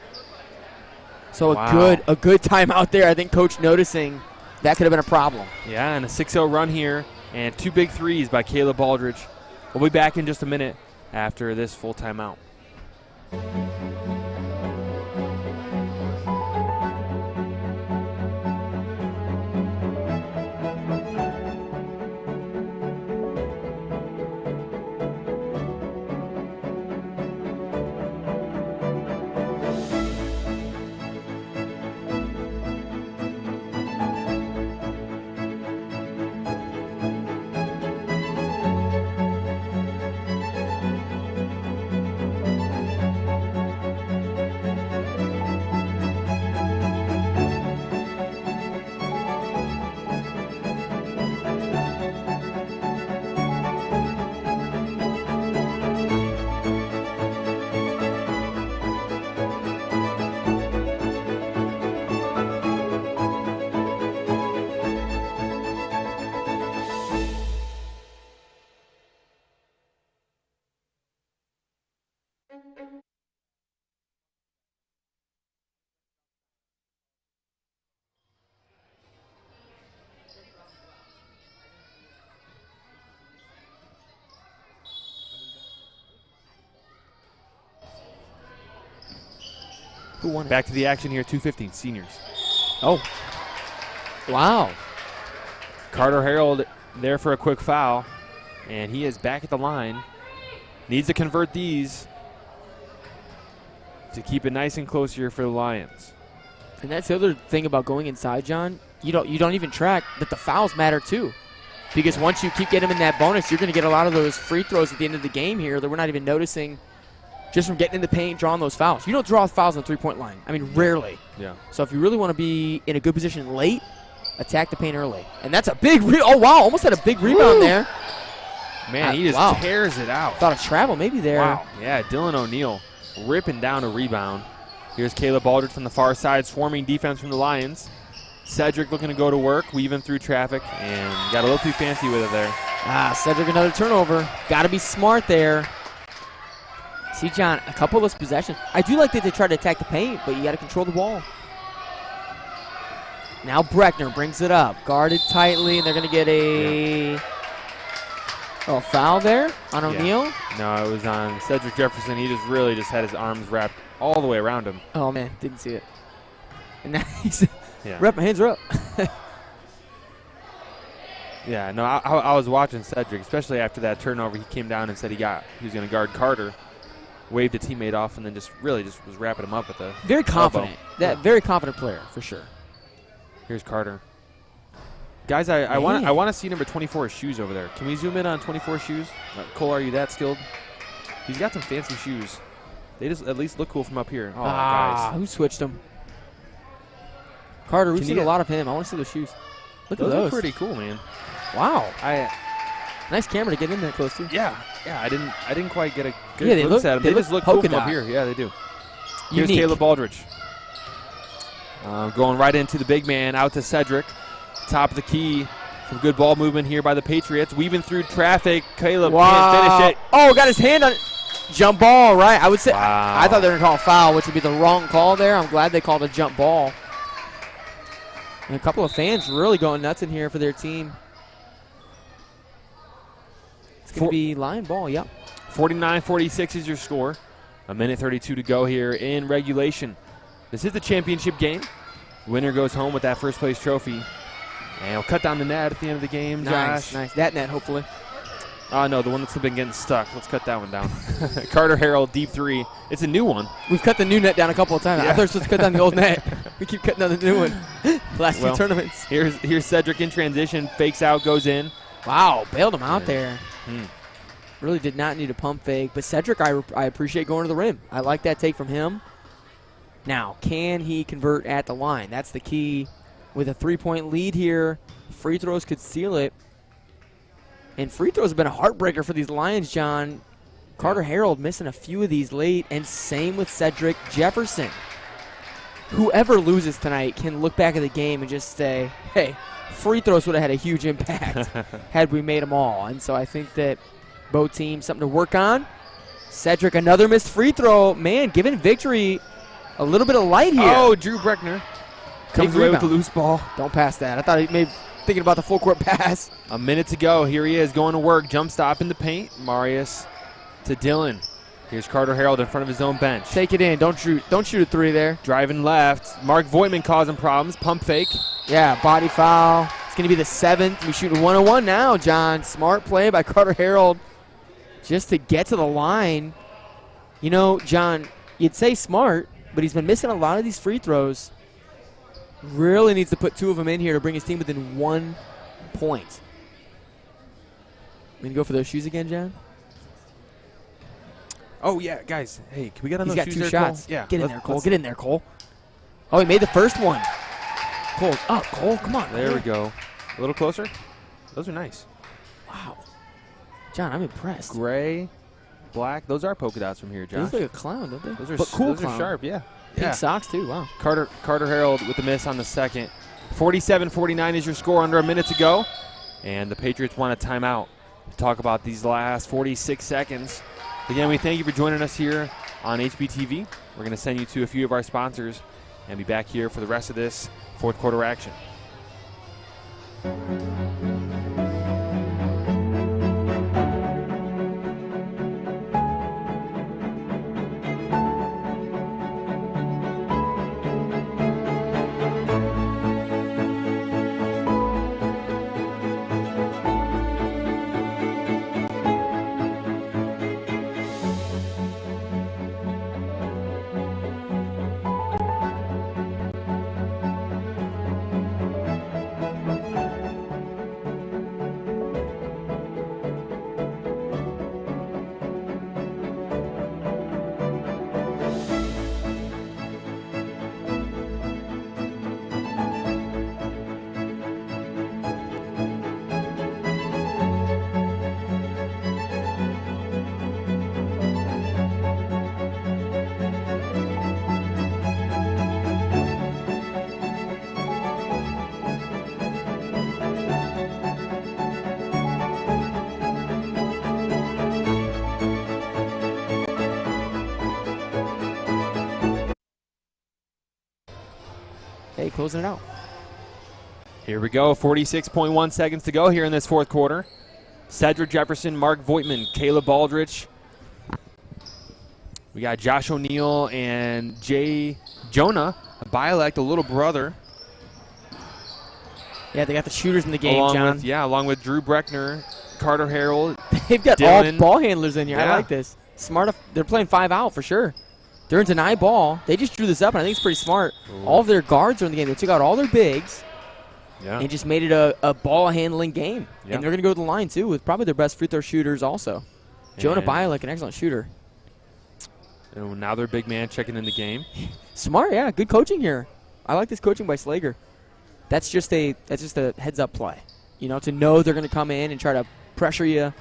So a good timeout there. I think coach noticing that could have been a problem. Yeah, and a 6-0 run here. And 2 big threes by Caleb Baldridge. We'll be back in just a minute after this full timeout. Who won it? Back to the action here, 2:15, seniors. Oh. Wow. Carter Harold there for a quick foul, and he is back at the line. Needs to convert these to keep it nice and close here for the Lions. And that's the other thing about going inside, John. You don't even track that the fouls matter too. Because once you keep getting them in that bonus, you're going to get a lot of those free throws at the end of the game here that we're not even noticing just from getting in the paint, drawing those fouls. You don't draw fouls on the three-point line. I mean, rarely. Yeah. So if you really want to be in a good position late, attack the paint early. And that's a big oh, wow, almost had a big rebound there. Man, he just tears it out. Thought a travel maybe there. Wow. Yeah, Dylan O'Neal ripping down a rebound. Here's Caleb Aldridge from the far side, swarming defense from the Lions. Cedric looking to go to work, weaving through traffic, and got a little too fancy with it there. Cedric, another turnover. Got to be smart there. See, John, a couple of those possessions. I do like that they try to attack the paint, but you got to control the ball. Now Breckner brings it up. Guarded tightly, and they're going to get a foul there on O'Neal. No, it was on Cedric Jefferson. He just had his arms wrapped all the way around him. Oh, man, didn't see it. And now he's my hands are up. Yeah, no, I was watching Cedric, especially after that turnover. He came down and said he was going to guard Carter, waved a teammate off, and then just was wrapping him up with a very confident. elbow. Very confident player for sure. Here's Carter. Guys, I want to see number 24's shoes over there. Can we zoom in on 24's shoes? Cole, are you that skilled? He's got some fancy shoes. They just at least look cool from up here. Oh, guys. Who switched them? Carter, we've seen a lot of him. I want to see those shoes. Look at those. Those are pretty cool, man. Wow. Nice camera to get in there close to. Yeah. I didn't quite get a good look at them. They just look cool from up here. Yeah, they do. Here's Caleb Aldridge. Going right into the big man, out to Cedric. Top of the key. Some good ball movement here by the Patriots. Weaving through traffic. Caleb can't finish it. Oh, got his hand on it. Jump ball, right? I would say. Wow. I thought they were going to call a foul, which would be the wrong call there. I'm glad they called a jump ball. And a couple of fans really going nuts in here for their team. It's going to be line ball, yep. 49-46 is your score. A minute 32 to go here in regulation. This is the championship game. Winner goes home with that first place trophy. And we'll cut down the net at the end of the game, Josh. Nice. That net, hopefully. No, the one that's been getting stuck. Let's cut that one down. Carter Harrell, deep three. It's a new one. We've cut the new net down a couple of times. I thought we were supposed to cut down the old net. We keep cutting down the new one. Last few tournaments. Here's Cedric in transition. Fakes out, goes in. Wow, bailed him out there. Really did not need a pump fake. But Cedric, I appreciate going to the rim. I like that take from him. Now, can he convert at the line? That's the key. With a 3-point lead here, free throws could seal it. And free throws have been a heartbreaker for these Lions, John. Carter Harrell missing a few of these late, and same with Cedric Jefferson. Whoever loses tonight can look back at the game and just say, hey, free throws would have had a huge impact had we made them all. And so I think that both teams something to work on. Cedric, another missed free throw. Man, giving victory a little bit of light here. Oh, Drew Breckner comes away with the loose ball. Don't pass that. I thought he may thinking about the full court pass. A minute to go. Here he is going to work. Jump stop in the paint. Marius to Dylan. Here's Carter Harrell in front of his own bench. Take it in. Don't shoot a three there. Driving left. Mark Voigtman causing problems. Pump fake. Yeah, body foul. It's going to be the 7th. We're shooting 1-on-1 now, John. Smart play by Carter Harrell just to get to the line. You know, John, you'd say smart, but he's been missing a lot of these free throws. Really needs to put 2 of them in here to bring his team within 1 point. We can go for those shoes again, John? Oh, yeah, guys. Hey, can we get on those shoes? He's got 2 shots. Cole? Yeah. Get in there, Cole. Get in there, Cole. Oh, he made the first one. Cole, Cole, come on. There we go. A little closer. Those are nice. Wow. John, I'm impressed. Gray, black. Those are polka dots from here, Josh. They look like a clown, don't they? Those are cool. Those are sharp, yeah. Pink socks, too. Wow. Carter Harrell with the miss on the second. 47-49 is your score, under a minute to go. And the Patriots want a timeout to talk about these last 46 seconds. Again, we thank you for joining us here on HBTV. We're going to send you to a few of our sponsors and be back here for the rest of this fourth quarter action. hey, closing it out. Here we go. 46.1 seconds to go here in this fourth quarter. Cedric Jefferson, Mark Voigtman, Caleb Baldrich. We got Josh O'Neill and Jay Jonah Bielek, the little brother. Yeah, they got the shooters in the game, John. Along with Drew Breckner, Carter Harold. They've got Dylan. all ball handlers in here. Yeah. I like this. Smart. They're playing 5 out for sure. They're in deny ball. They just drew this up, and I think it's pretty smart. Ooh. All of their guards are in the game. They took out all their bigs Yeah. and just made it a ball handling game. Yeah. And they're going to go to the line, too, with probably their best free throw shooters also. Jonah And- Bielek, an excellent shooter. And now their big man checking in the game. Smart, yeah. Good coaching here. I like this coaching by Slager. That's just a heads-up play. You know, to know they're going to come in and try to pressure you.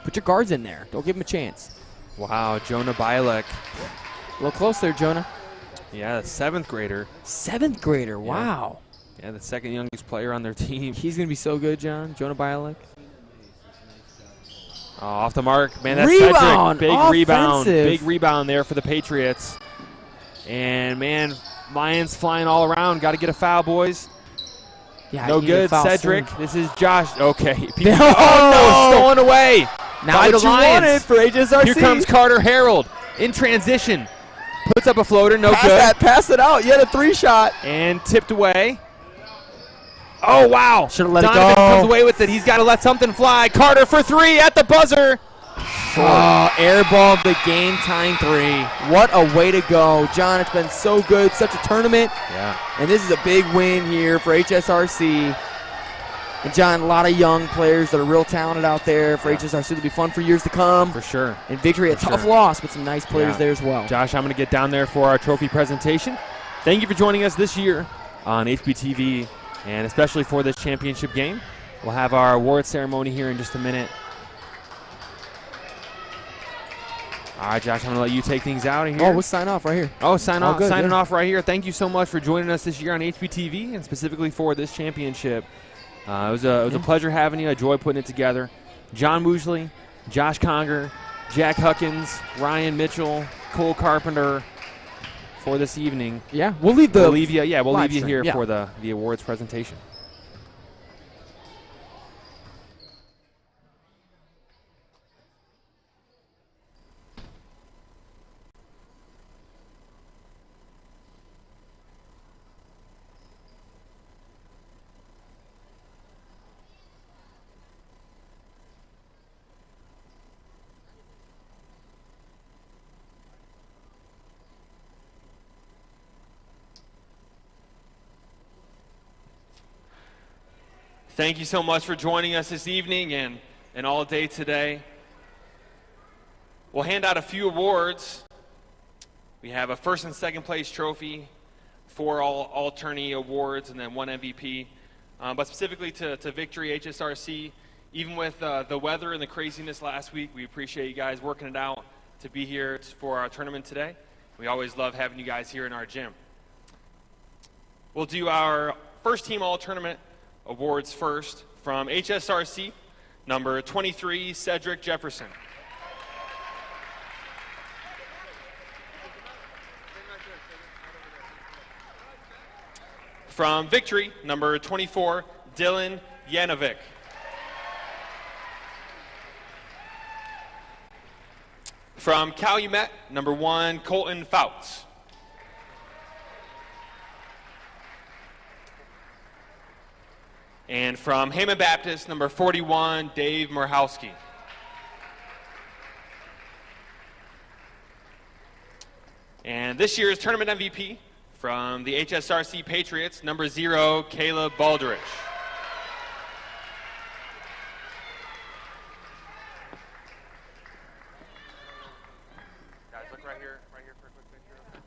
Put your guards in there. Don't give them a chance. Wow, Jonah Bielek. A little close there, Jonah. Yeah, the 7th grader. 7th grader. Wow. Yeah, the second youngest player on their team. He's going to be so good, John. Jonah Bielek. Oh, off the mark. Man, that's Rebound. Cedric. Big Offensive. rebound. Big rebound there for the Patriots. And, man, Lions flying all around. Got to get a foul, boys. Yeah, No you need a good, foul Cedric. soon. This is Josh. Okay. Oh, no, stolen away. Now by what the you Lions. wanted for HSRC. Here comes Carter Harold in transition. Puts up a floater, no good. Pass it out. You had a 3-shot. And tipped away. Oh, wow. Should've let it Donovan go. comes away with it. He's got to let something fly. Carter for 3 at the buzzer. Oh, airball the game time 3. What a way to go. John, it's been so good. Such a tournament. Yeah. And this is a big win here for HSRC. And John, a lot of young players that are real talented out there for HSRC. It'll be fun for years to come. For sure. And victory, a tough loss, but some nice players there as well. Josh, I'm going to get down there for our trophy presentation. Thank you for joining us this year on HBTV, and especially for this championship game. We'll have our award ceremony here in just a minute. All right, Josh, I'm going to let you take things out of here. Oh, we'll sign off right here. Oh, signing Good. off right here. Thank you so much for joining us this year on HBTV, and specifically for this championship. It was a pleasure having you. I enjoyed putting it together. John Woosley, Josh Conger, Jack Huckins, Ryan Mitchell, Cole Carpenter for this evening. Yeah, we'll leave you here Yeah. for the awards presentation. Thank you so much for joining us this evening and all day today. We'll hand out a few awards. We have a first and second place trophy, 4 all tourney awards, and then 1 MVP. But specifically to Victory HSRC, even with the weather and the craziness last week, we appreciate you guys working it out to be here for our tournament today. We always love having you guys here in our gym. We'll do our first team all tournament awards first. From HSRC, number 23, Cedric Jefferson. From Victory, number 24, Dylan Yanovic. From Calumet, number 1, Colton Fouts. And from Hammond Baptist, number 41, Dave Murhowski. And this year's tournament MVP from the HSRC Patriots, number 0, Caleb Baldrich. Guys, look right here for a quick picture.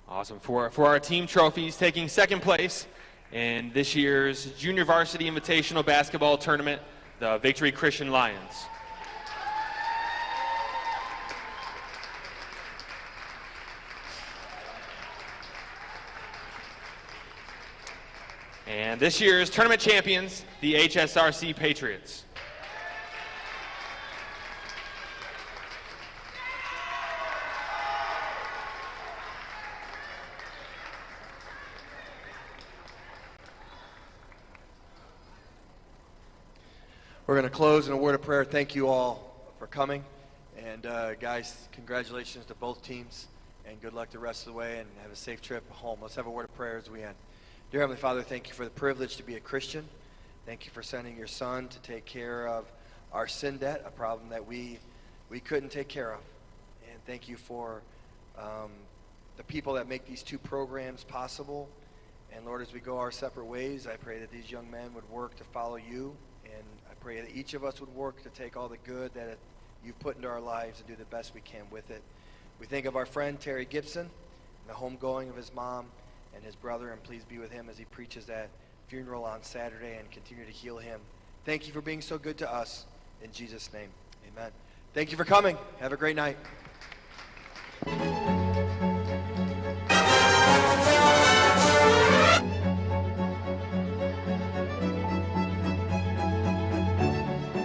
Awesome. For our team trophies, taking second place in this year's Junior Varsity Invitational Basketball Tournament, the Victory Christian Lions. And this year's tournament champions, the HSRC Patriots. We're going to close in a word of prayer. Thank you all for coming. And guys, congratulations to both teams. And good luck the rest of the way, and have a safe trip home. Let's have a word of prayer as we end. Dear Heavenly Father, thank you for the privilege to be a Christian. Thank you for sending your Son to take care of our sin debt, a problem that we couldn't take care of. And thank you for the people that make these two programs possible. And Lord, as we go our separate ways, I pray that these young men would work to follow you. And I pray that each of us would work to take all the good that you've put into our lives and do the best we can with it. We think of our friend Terry Gibson and the homegoing of his mom and his brother, and please be with him as he preaches that funeral on Saturday and continue to heal him. Thank you for being so good to us. In Jesus' name, amen. Thank you for coming. Have a great night.